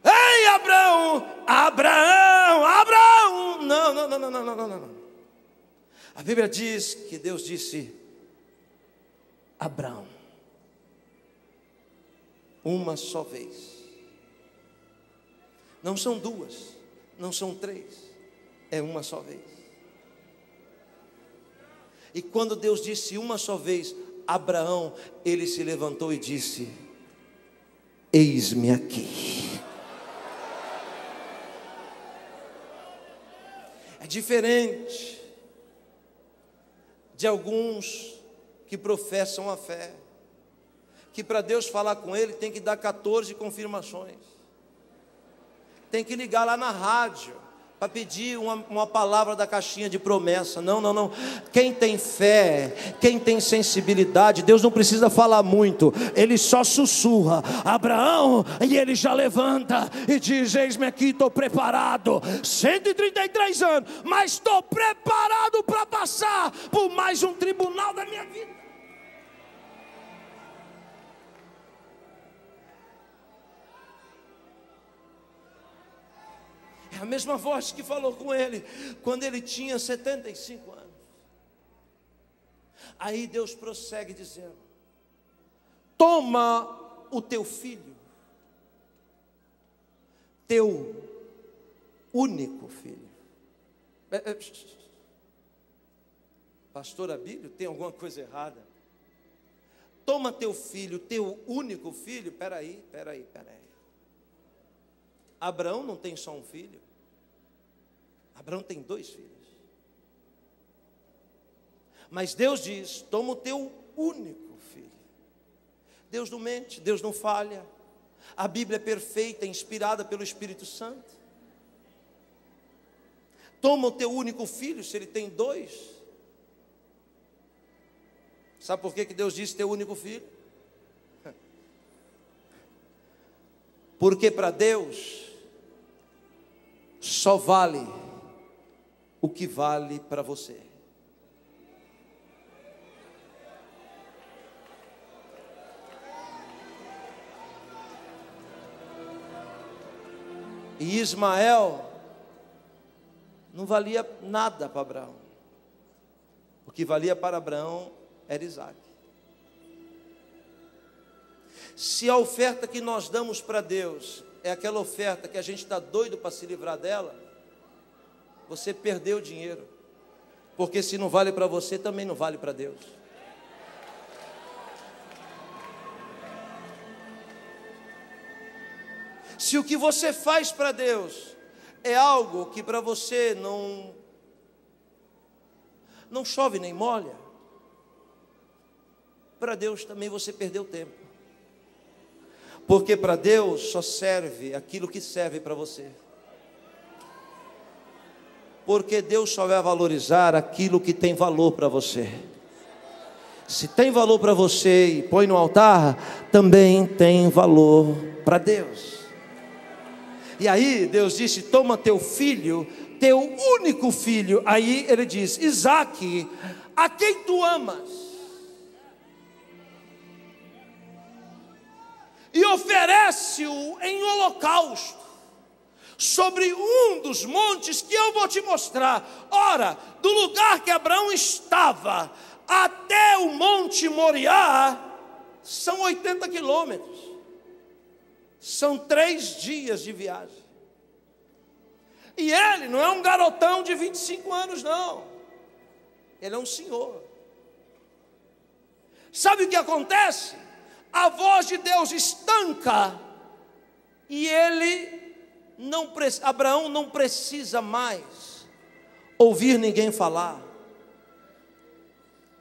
ei Abraão, Abraão, Abraão. Não. A Bíblia diz que Deus disse: Abraão, uma só vez. Não são duas, não são três, é uma só vez. E quando Deus disse uma só vez, Abraão, ele se levantou e disse: eis-me aqui. É diferente de alguns que professam a fé, que para Deus falar com ele tem que dar 14 confirmações, tem que ligar lá na rádio para pedir uma palavra da caixinha de promessa. Não. Quem tem fé, quem tem sensibilidade, Deus não precisa falar muito, ele só sussurra: Abraão, e ele já levanta e diz: eis-me aqui, estou preparado. 133 anos, mas estou preparado para passar por mais um tribunal da minha vida. É a mesma voz que falou com ele quando ele tinha 75 anos. Aí Deus prossegue dizendo: toma o teu filho, teu único filho. Pastor Abílio, tem alguma coisa errada? Toma teu filho, teu único filho. Peraí. Abraão não tem só um filho, Abraão tem 2 filhos. Mas Deus diz: toma o teu único filho. Deus não mente, Deus não falha. A Bíblia é perfeita, inspirada pelo Espírito Santo. Toma o teu único filho, se ele tem 2. Sabe por que Deus disse teu único filho? Porque para Deus só vale o que vale para você. E Ismael não valia nada para Abraão. O que valia para Abraão era Isaque. Se a oferta que nós damos para Deus é aquela oferta que a gente está doido para se livrar dela, você perdeu o dinheiro. Porque se não vale para você, também não vale para Deus. Se o que você faz para Deus é algo que para você não chove nem molha, para Deus também você perdeu tempo. Porque para Deus só serve aquilo que serve para você. Porque Deus só vai valorizar aquilo que tem valor para você. Se tem valor para você e põe no altar, também tem valor para Deus. E aí Deus disse: toma teu filho, teu único filho. Aí ele diz: Isaque, a quem tu amas, e oferece-o em holocausto sobre um dos montes que eu vou te mostrar. Ora, do lugar que Abraão estava até o monte Moriá são 80 quilômetros. São 3 dias de viagem. E ele não é um garotão de 25 anos, não. Ele é um senhor. Sabe o que acontece? A voz de Deus estanca. E Abraão não precisa mais ouvir ninguém falar.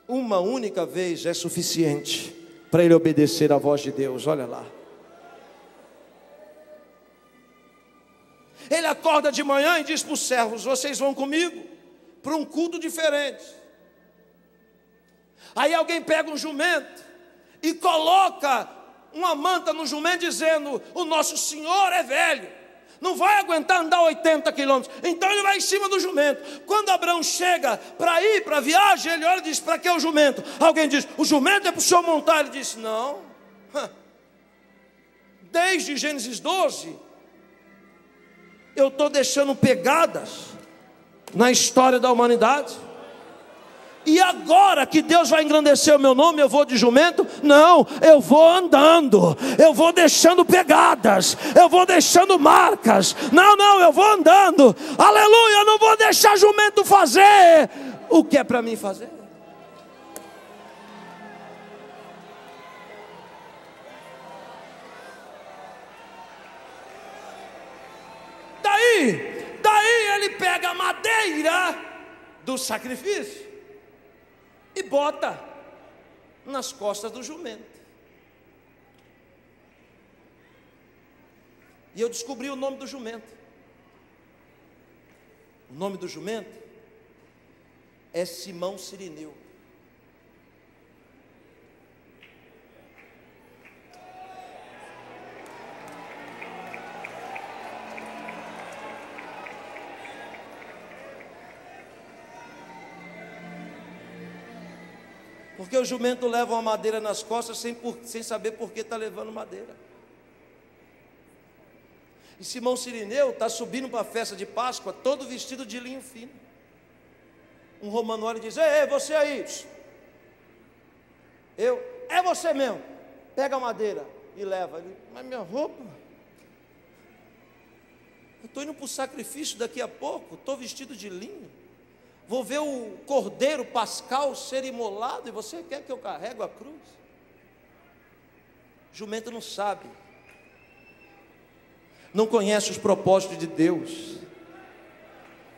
Uma única vez é suficiente para ele obedecer à voz de Deus. Olha lá. Ele acorda de manhã e diz para os servos: vocês vão comigo para um culto diferente. Aí alguém pega um jumento e coloca uma manta no jumento dizendo: o nosso senhor é velho, não vai aguentar andar 80 quilômetros. Então ele vai em cima do jumento. Quando Abraão chega para ir para a viagem, ele olha e diz: para que o jumento? Alguém diz: o jumento é para o senhor montar. Ele disse: não. Desde Gênesis 12 eu estou deixando pegadas na história da humanidade. E agora que Deus vai engrandecer o meu nome, eu vou de jumento? Não, eu vou andando. Eu vou deixando pegadas. Eu vou deixando marcas. Não, eu vou andando. Aleluia, eu não vou deixar jumento fazer o que é para mim fazer. Daí ele pega a madeira do sacrifício e bota nas costas do jumento. E eu descobri o nome do jumento. O nome do jumento é Simão Cirineu. Porque o jumento leva uma madeira nas costas sem saber por que está levando madeira. E Simão Cirineu está subindo para a festa de Páscoa todo vestido de linho fino. Um romano olha e diz: ei, você aí. É você mesmo. Pega a madeira e leva. Ele: mas minha roupa? Eu estou indo para o sacrifício daqui a pouco, estou vestido de linho. Vou ver o cordeiro pascal ser imolado e você quer que eu carregue a cruz? Jumento não sabe, não conhece os propósitos de Deus.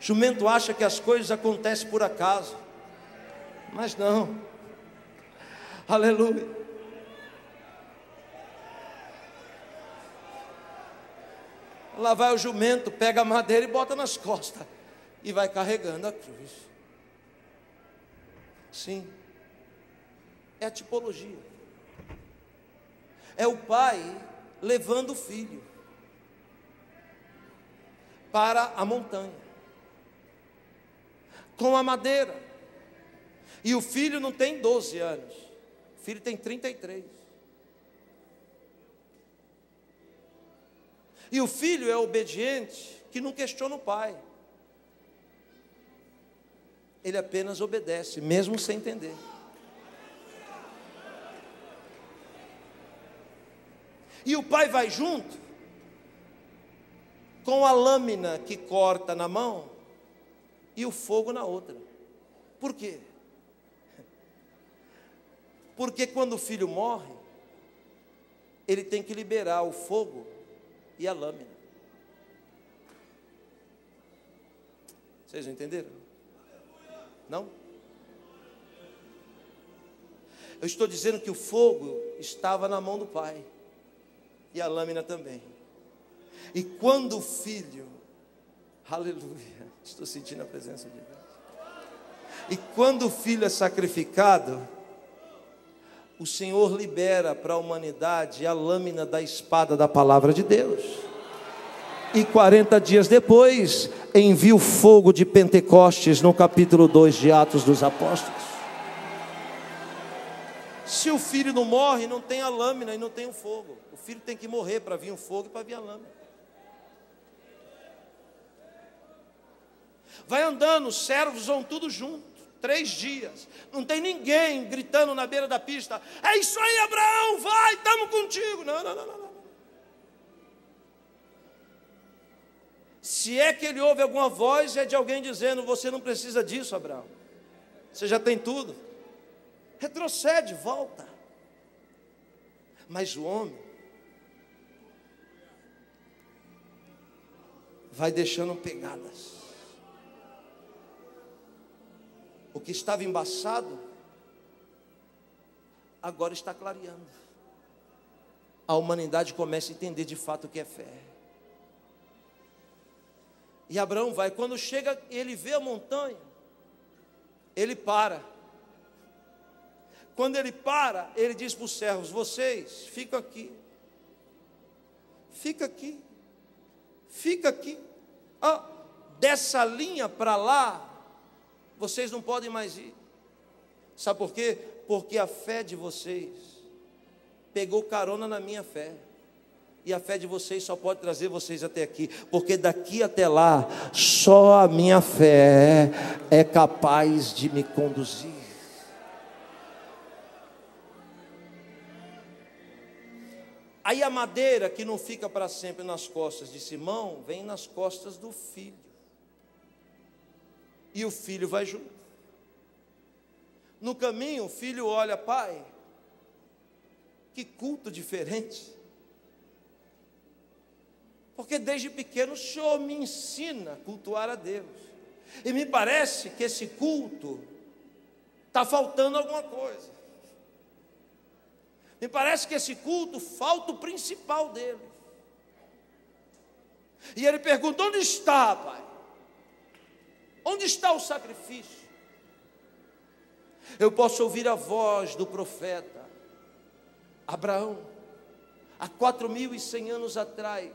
Jumento acha que as coisas acontecem por acaso, mas não. Aleluia. Lá vai o jumento, pega a madeira e bota nas costas e vai carregando a cruz. Sim, é a tipologia. É o pai levando o filho para a montanha com a madeira. E o filho não tem 12 anos, o filho tem 33. E o filho é obediente, que não questiona o pai. Ele apenas obedece, mesmo sem entender. E o pai vai junto, com a lâmina que corta na mão e o fogo na outra. Por quê? Porque quando o filho morre, ele tem que liberar o fogo e a lâmina. Vocês entenderam? Não? Eu estou dizendo que o fogo estava na mão do pai e a lâmina também. E quando o filho, aleluia, estou sentindo a presença de Deus. E quando o filho é sacrificado, o Senhor libera para a humanidade a lâmina da espada da palavra de Deus. E 40 dias depois, envia o fogo de Pentecostes no capítulo 2 de Atos dos Apóstolos. Se o filho não morre, não tem a lâmina e não tem o fogo. O filho tem que morrer para vir o fogo e para vir a lâmina. Vai andando, os servos vão tudo junto, 3 dias. Não tem ninguém gritando na beira da pista: é isso aí, Abraão, vai, estamos contigo. Não. Se é que ele ouve alguma voz, é de alguém dizendo: você não precisa disso, Abraão, você já tem tudo. Retrocede, volta. Mas o homem vai deixando pegadas. O que estava embaçado, agora está clareando. A humanidade começa a entender de fato o que é fé. E Abraão vai, quando chega, ele vê a montanha, ele para. Quando ele para, ele diz para os servos: vocês, ficam aqui. Fica aqui. Fica aqui. Dessa linha para lá, vocês não podem mais ir. Sabe por quê? Porque a fé de vocês pegou carona na minha fé. E a fé de vocês só pode trazer vocês até aqui. Porque daqui até lá, só a minha fé é capaz de me conduzir. Aí a madeira que não fica para sempre nas costas de Simão, vem nas costas do filho. E o filho vai junto. No caminho, o filho olha: pai, que culto diferente. Porque desde pequeno o Senhor me ensina a cultuar a Deus. E me parece que esse culto está faltando alguma coisa. Me parece que esse culto falta o principal dele. E ele pergunta: onde está, pai? Onde está o sacrifício? Eu posso ouvir a voz do profeta Abraão, há 4.100 anos atrás,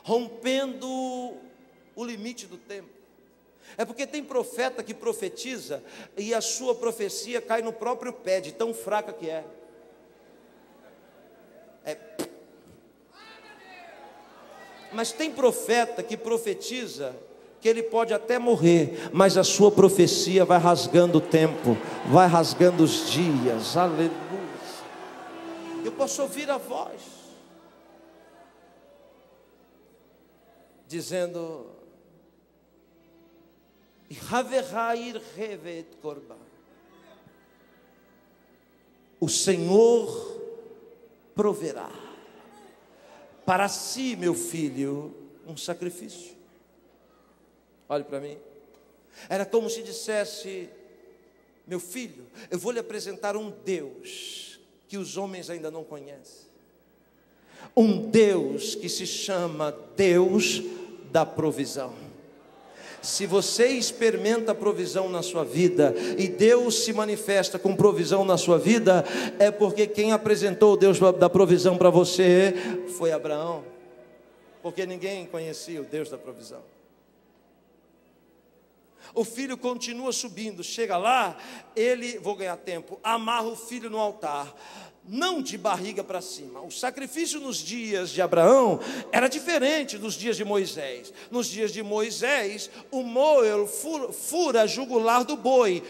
rompendo o limite do tempo. É porque tem profeta que profetiza e a sua profecia cai no próprio pé, de tão fraca que é. Mas tem profeta que profetiza que ele pode até morrer, mas a sua profecia vai rasgando o tempo, vai rasgando os dias. Aleluia. Eu posso ouvir a voz dizendo: o Senhor proverá para si, meu filho, um sacrifício. Olhe para mim. Era como se dissesse: meu filho, eu vou lhe apresentar um Deus que os homens ainda não conhecem. Um Deus que se chama Deus da provisão. Se você experimenta a provisão na sua vida, e Deus se manifesta com provisão na sua vida, é porque quem apresentou o Deus da provisão para você foi Abraão. Porque ninguém conhecia o Deus da provisão. O filho continua subindo, chega lá, ele, vou ganhar tempo, amarra o filho no altar. não de barriga para cima. O sacrifício nos dias de Abraão era diferente dos dias de Moisés. Nos dias de Moisés, o moel fura a jugular do boi,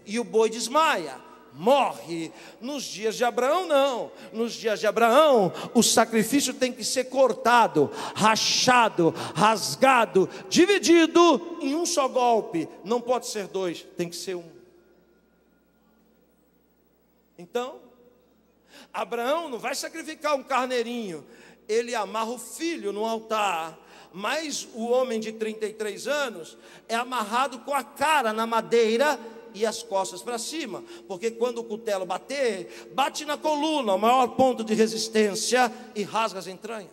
e o boi desmaia, morre. Nos dias de Abraão não. Nos dias de Abraão, o sacrifício tem que ser cortado, rachado, rasgado, dividido em um só golpe. Não pode ser dois, tem que ser um. Então, Abraão não vai sacrificar um carneirinho, ele amarra o filho no altar. Mas o homem de 33 anos é amarrado com a cara na madeira e as costas para cima, porque quando o cutelo bater, bate na coluna, o maior ponto de resistência, e rasga as entranhas.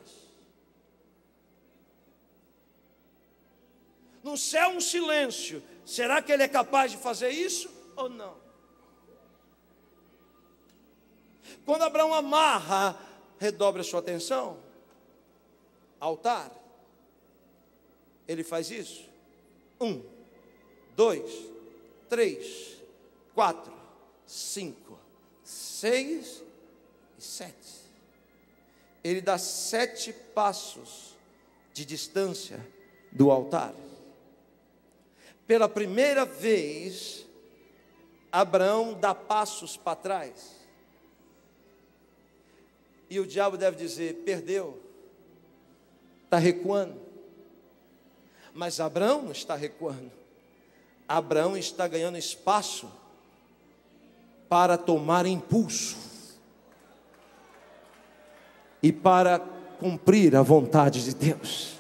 No céu um silêncio. Será que ele é capaz de fazer isso ou não? Quando Abraão amarra, redobre a sua atenção, altar, ele faz isso. 1, 2, 3, 4, 5, 6 e 7. Ele dá 7 passos de distância do altar. Pela primeira vez, Abraão dá passos para trás. E o diabo deve dizer: perdeu, está recuando. Mas Abraão não está recuando. Abraão está ganhando espaço para tomar impulso e para cumprir a vontade de Deus.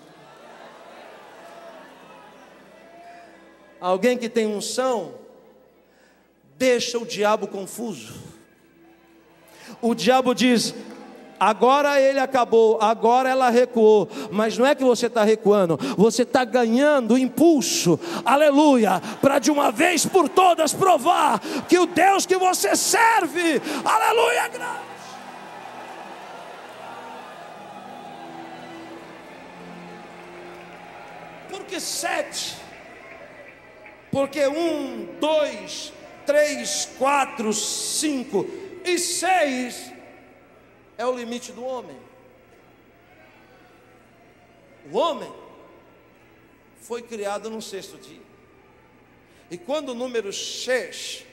Alguém que tem unção deixa o diabo confuso. O diabo diz: agora ele acabou, agora ela recuou. Mas não é que você está recuando, você está ganhando impulso, aleluia, para de uma vez por todas provar que o Deus que você serve, aleluia, graças. Por que 7? Porque 1, 2, 3, 4, 5 e 6 é o limite do homem. O homem foi criado no 6º dia. E quando o número 6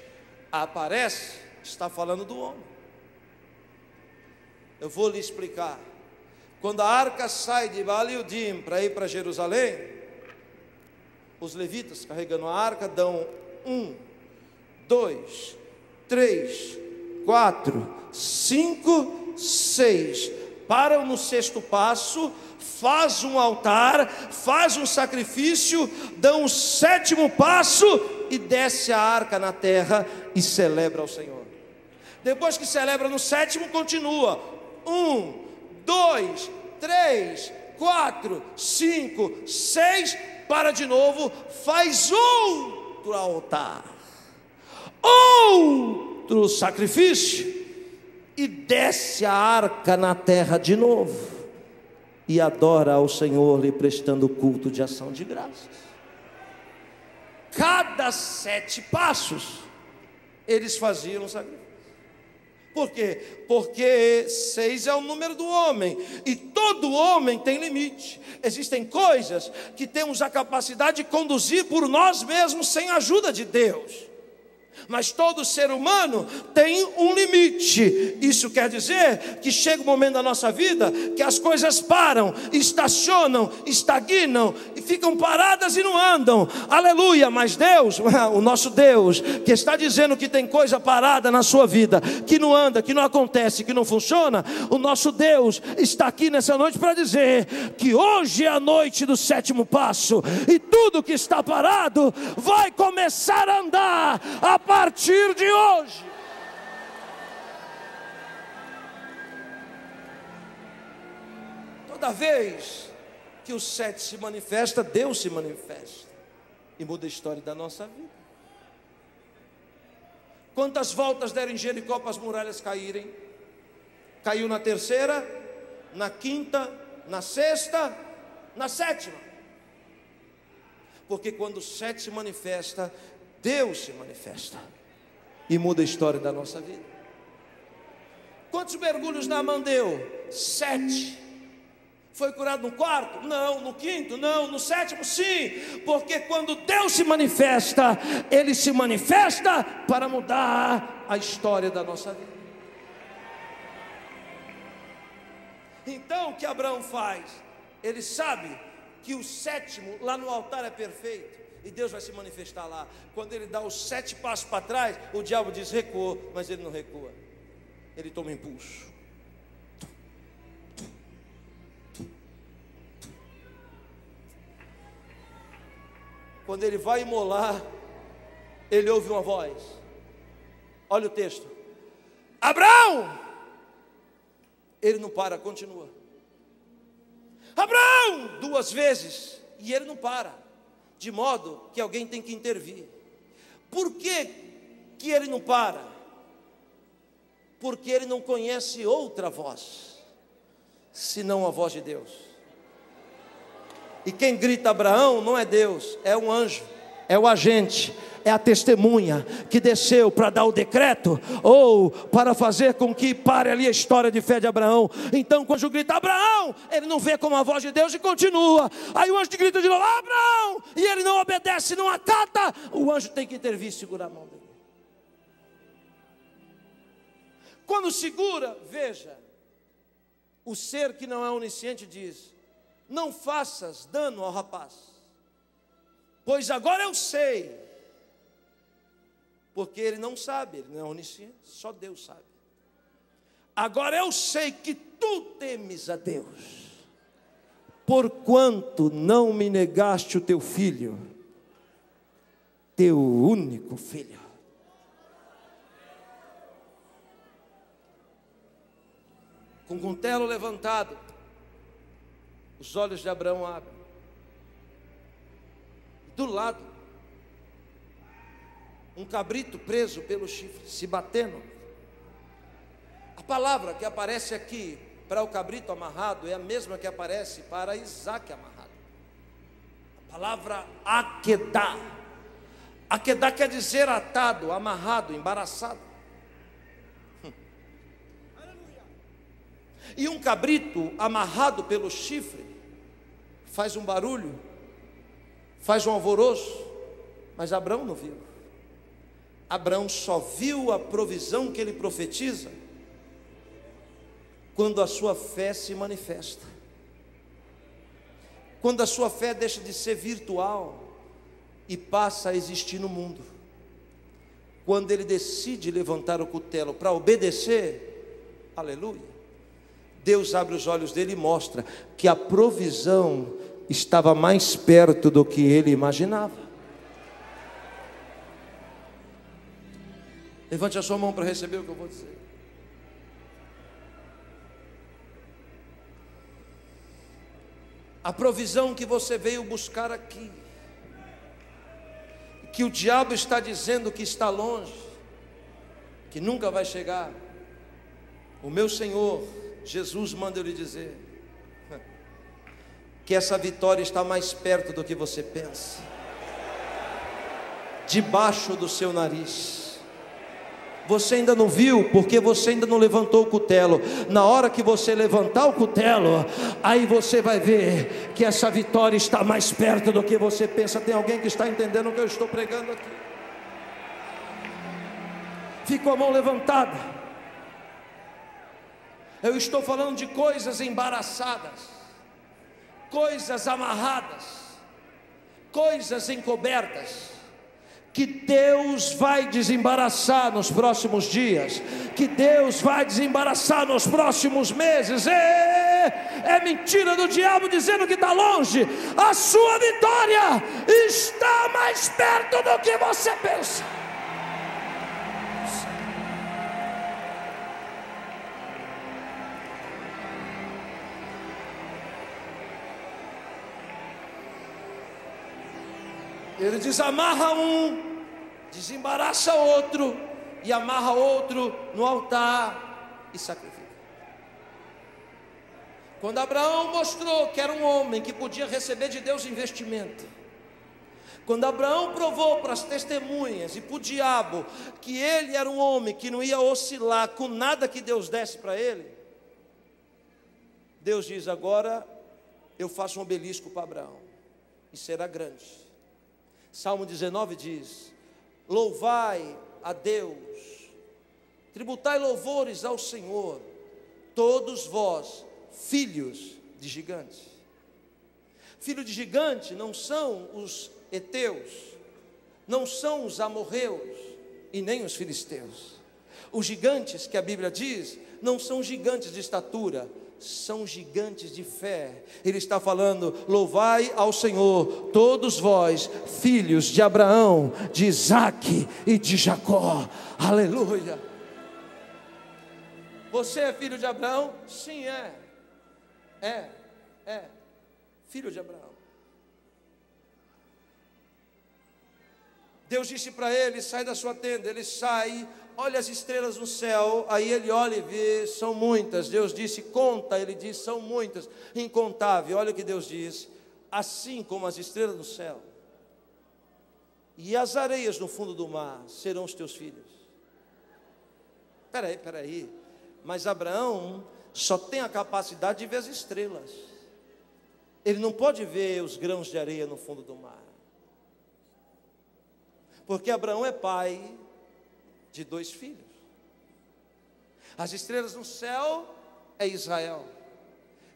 aparece, está falando do homem. Eu vou lhe explicar. Quando a arca sai de Baal-Udim para ir para Jerusalém, os levitas carregando a arca dão 1, 2, 3, 4, 5, 6, param no 6º passo, faz um altar, faz um sacrifício, dão o 7º passo e desce a arca na terra e celebra ao Senhor. Depois que celebra no 7º, continua 1, 2, 3, 4, 5, 6, para de novo, faz outro altar, outro sacrifício, e desce a arca na terra de novo, e adora ao Senhor, lhe prestando culto de ação de graças. Cada 7 passos, eles faziam sacrifício. Por quê? Porque 6 é o número do homem, e todo homem tem limite. Existem coisas que temos a capacidade de conduzir por nós mesmos, sem a ajuda de Deus. Mas todo ser humano tem um limite. Isso quer dizer que chega um momento da nossa vida que as coisas param, estacionam, estagnam e ficam paradas e não andam. Aleluia. Mas Deus, o nosso Deus, que está dizendo que tem coisa parada na sua vida, que não anda, que não acontece, que não funciona, o nosso Deus está aqui nessa noite para dizer que hoje é a noite do 7º passo, e tudo que está parado vai começar a andar a partir de hoje. Toda vez que o 7 se manifesta, Deus se manifesta e muda a história da nossa vida. Quantas voltas deram em Jericó para as muralhas caírem? Caiu na 3ª, na 5ª, na 6ª, na 7ª. Porque quando o 7 se manifesta, Deus se manifesta e muda a história da nossa vida. Quantos mergulhos Naamã deu? 7. Foi curado no 4? Não. No 5? Não. No 7? Sim. Porque quando Deus se manifesta, Ele se manifesta para mudar a história da nossa vida. Então o que Abraão faz? Ele sabe que o 7º lá no altar é perfeito, e Deus vai se manifestar lá. Quando ele dá os 7 passos para trás, o diabo diz recuou, mas ele não recua, ele toma impulso. Quando ele vai imolar, ele ouve uma voz. Olha o texto: Abraão! Ele não para, continua. Abraão! 2 vezes, e ele não para, de modo que alguém tem que intervir. Por que ele não para? Porque ele não conhece outra voz, senão a voz de Deus. E quem grita Abraão não é Deus, é um anjo, é o agente, é a testemunha que desceu para dar o decreto, ou para fazer com que pare ali a história de fé de Abraão. Então quando o anjo grita Abraão, ele não vê como a voz de Deus e continua. Aí o anjo grita de novo Abraão, e ele não obedece, não acata. O anjo tem que intervir e segurar a mão dele. Quando segura, veja, o ser que não é onisciente diz: não faças dano ao rapaz, pois agora eu sei. Porque ele não sabe, ele não é onisciente, só Deus sabe. Agora eu sei que tu temes a Deus, porquanto não me negaste o teu filho, teu único filho. Com o cutelo levantado, os olhos de Abraão abrem. Do lado, um cabrito preso pelo chifre, se batendo. A palavra que aparece aqui para o cabrito amarrado é a mesma que aparece para Isaac amarrado. A palavra Akedá. Akedá quer dizer atado, amarrado, embaraçado. E um cabrito amarrado pelo chifre faz um barulho, faz um alvoroço, mas Abraão não viu. Abraão só viu a provisão que ele profetiza quando a sua fé se manifesta, quando a sua fé deixa de ser virtual e passa a existir no mundo. Quando ele decide levantar o cutelo para obedecer, aleluia, Deus abre os olhos dele e mostra que a provisão estava mais perto do que ele imaginava. Levante a sua mão para receber o que eu vou dizer. A provisão que você veio buscar aqui, que o diabo está dizendo que está longe, que nunca vai chegar, o meu Senhor Jesus manda eu lhe dizer que essa vitória está mais perto do que você pensa, debaixo do seu nariz. Você ainda não viu, porque você ainda não levantou o cutelo. Na hora que você levantar o cutelo, aí você vai ver que essa vitória está mais perto do que você pensa. Tem alguém que está entendendo o que eu estou pregando aqui? Fica com a mão levantada. Eu estou falando de coisas embaraçadas, coisas amarradas, coisas encobertas, que Deus vai desembaraçar nos próximos dias, que Deus vai desembaraçar nos próximos meses. É mentira do diabo dizendo que está longe. A sua vitória está mais perto do que você pensa. Ele desamarra um, desembaraça outro, e amarra outro no altar e sacrifica. Quando Abraão mostrou que era um homem que podia receber de Deus investimento, Quando Abraão provou para as testemunhas e para o diabo que ele era um homem que não ia oscilar com nada que Deus desse para ele, Deus diz: agora eu faço um obelisco para Abraão, e será grande. Salmo 19 diz: louvai a Deus, tributai louvores ao Senhor, todos vós, filhos de gigantes. Filho de gigante não são os heteus, não são os amorreus e nem os filisteus. Os gigantes que a Bíblia diz não são gigantes de estatura, são gigantes de fé. Ele está falando: louvai ao Senhor, todos vós, filhos de Abraão, de Isaque e de Jacó. Aleluia. Você é filho de Abraão? Sim, é filho de Abraão. Deus disse para ele: sai da sua tenda. Ele sai, olha as estrelas no céu. Aí ele olha e vê, são muitas. Deus disse: conta. Ele diz: são muitas, incontável. Olha o que Deus diz: assim como as estrelas no céu e as areias no fundo do mar serão os teus filhos. Peraí, mas Abraão só tem a capacidade de ver as estrelas. Ele não pode ver os grãos de areia no fundo do mar, porque Abraão é pai de 2 filhos. As estrelas no céu é Israel,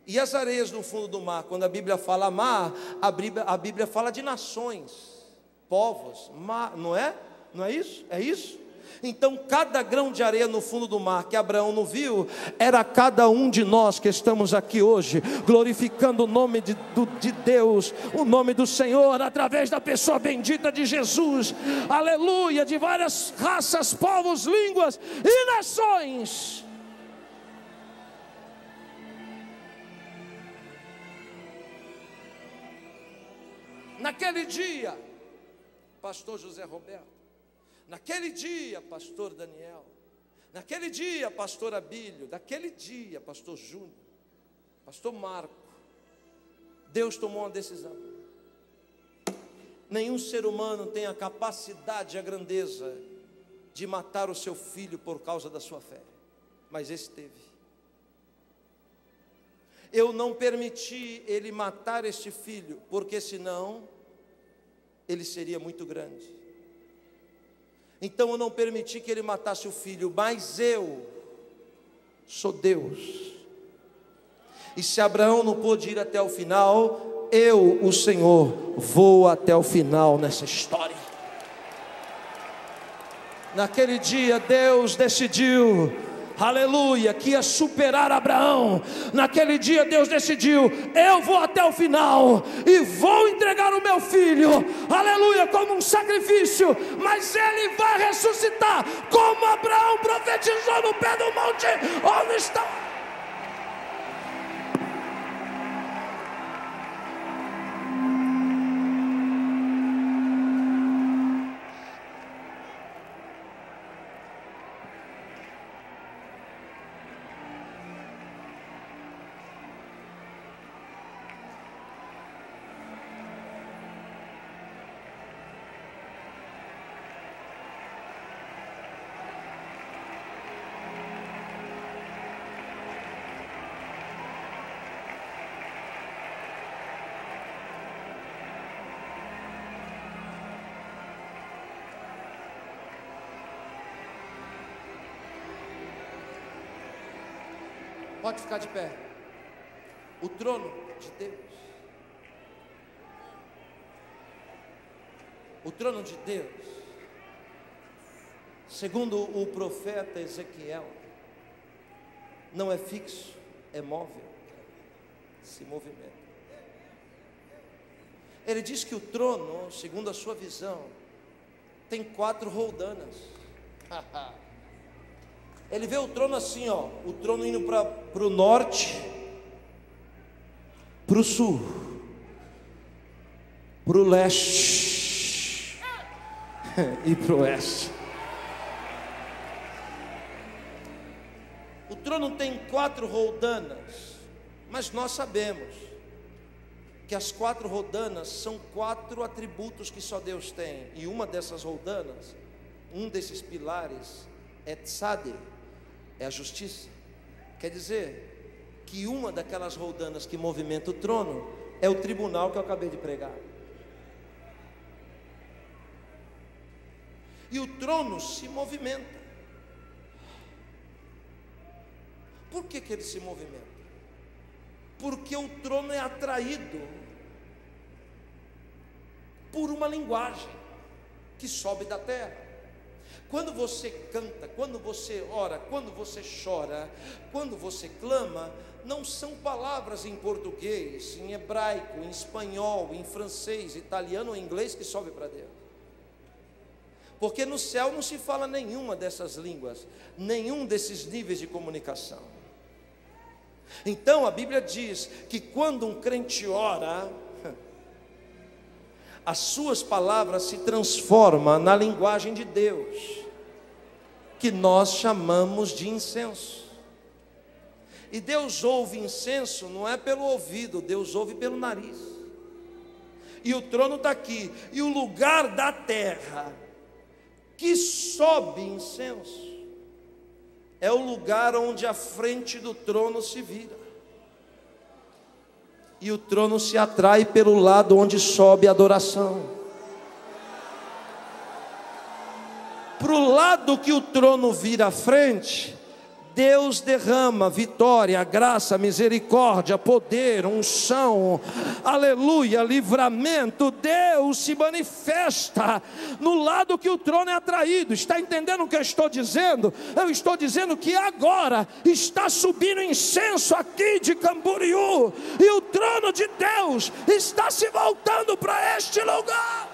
e as areias no fundo do mar, quando a Bíblia fala mar, a Bíblia fala de nações, povos, mar, não é? Não é isso? É isso? Então cada grão de areia no fundo do mar que Abraão não viu, era cada um de nós que estamos aqui hoje, glorificando o nome de Deus, o nome do Senhor, através da pessoa bendita de Jesus, aleluia, de várias raças, povos, línguas e nações. Naquele dia, pastor José Roberto, naquele dia, pastor Daniel, naquele dia, pastor Abílio, naquele dia, pastor Júnior, pastor Marco, Deus tomou uma decisão. Nenhum ser humano tem a capacidade, a grandeza de matar o seu filho por causa da sua fé, mas esse teve. Eu não permiti ele matar este filho, porque senão ele seria muito grande. Então eu não permiti que ele matasse o filho, mas eu sou Deus. E se Abraão não pôde ir até o final, eu, o Senhor, vou até o final nessa história. Naquele dia Deus decidiu, aleluia, que ia superar Abraão. Naquele dia Deus decidiu: eu vou até o final e vou entregar o meu filho, aleluia, como um sacrifício, mas ele vai ressuscitar, como Abraão profetizou no pé do monte onde está. Pode ficar de pé. O trono de Deus, o trono de Deus, segundo o profeta Ezequiel, não é fixo, é móvel, se movimenta. Ele diz que o trono, segundo a sua visão, tem 4 roldanas. Ele vê o trono assim, ó, o trono indo para o norte, para o sul, para o leste e para o oeste. O trono tem 4 roldanas, mas nós sabemos que as 4 rodanas são 4 atributos que só Deus tem. E uma dessas rodanas, um desses pilares é tzade, é a justiça. Quer dizer que uma daquelas rodanas que movimenta o trono é o tribunal que eu acabei de pregar. E o trono se movimenta. Por que ele se movimenta? Porque o trono é atraído por uma linguagem que sobe da terra. Quando você canta, quando você ora, quando você chora, quando você clama, não são palavras em português, em hebraico, em espanhol, em francês, italiano ou inglês que sobe para Deus. Porque no céu não se fala nenhuma dessas línguas, nenhum desses níveis de comunicação. Então a Bíblia diz que quando um crente ora, as suas palavras se transformam na linguagem de Deus, que nós chamamos de incenso. E Deus ouve incenso não é pelo ouvido, Deus ouve pelo nariz. E o trono está aqui, e o lugar da terra que sobe incenso é o lugar onde a frente do trono se vira. E o trono se atrai pelo lado onde sobe a adoração. Para o lado que o trono vira à frente, Deus derrama vitória, graça, misericórdia, poder, unção, aleluia, livramento. Deus se manifesta no lado que o trono é atraído. Está entendendo o que eu estou dizendo? Eu estou dizendo que agora está subindo incenso aqui de Camboriú, e o trono de Deus está se voltando para este lugar.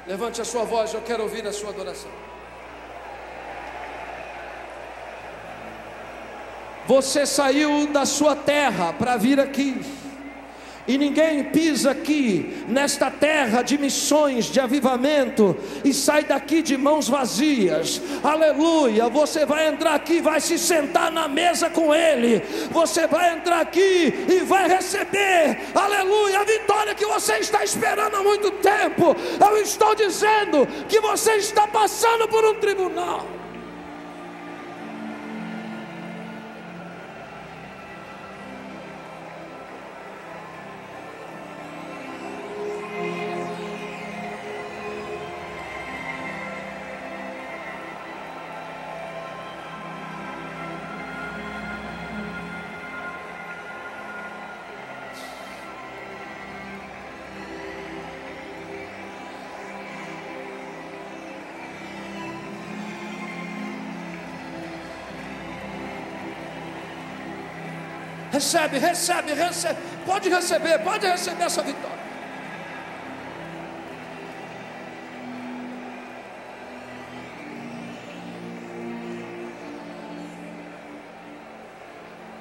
Levante a sua voz, eu quero ouvir a sua adoração. Você saiu da sua terra para vir aqui, e ninguém pisa aqui nesta terra de missões, de avivamento, e sai daqui de mãos vazias. Aleluia. Você vai entrar aqui, vai se sentar na mesa com Ele. Você vai entrar aqui e vai receber, aleluia, a vitória que você está esperando há muito tempo. Eu estou dizendo que você está passando por um tribunal. Recebe, recebe, recebe. Pode receber essa vitória.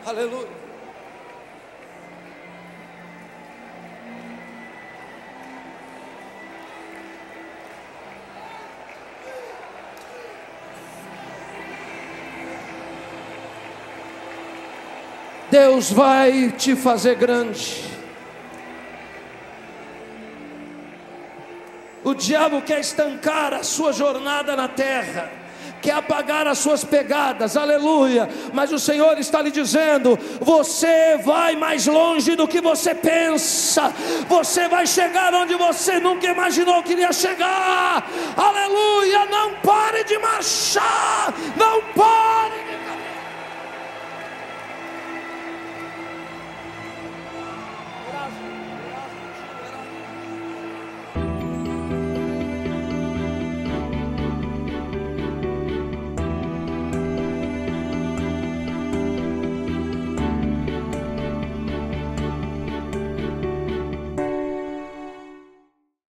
Aleluia. Deus vai te fazer grande. O diabo quer estancar a sua jornada na terra, quer apagar as suas pegadas, aleluia. Mas o Senhor está lhe dizendo: você vai mais longe do que você pensa. Você vai chegar onde você nunca imaginou que iria chegar, aleluia. Não pare de marchar, não pare de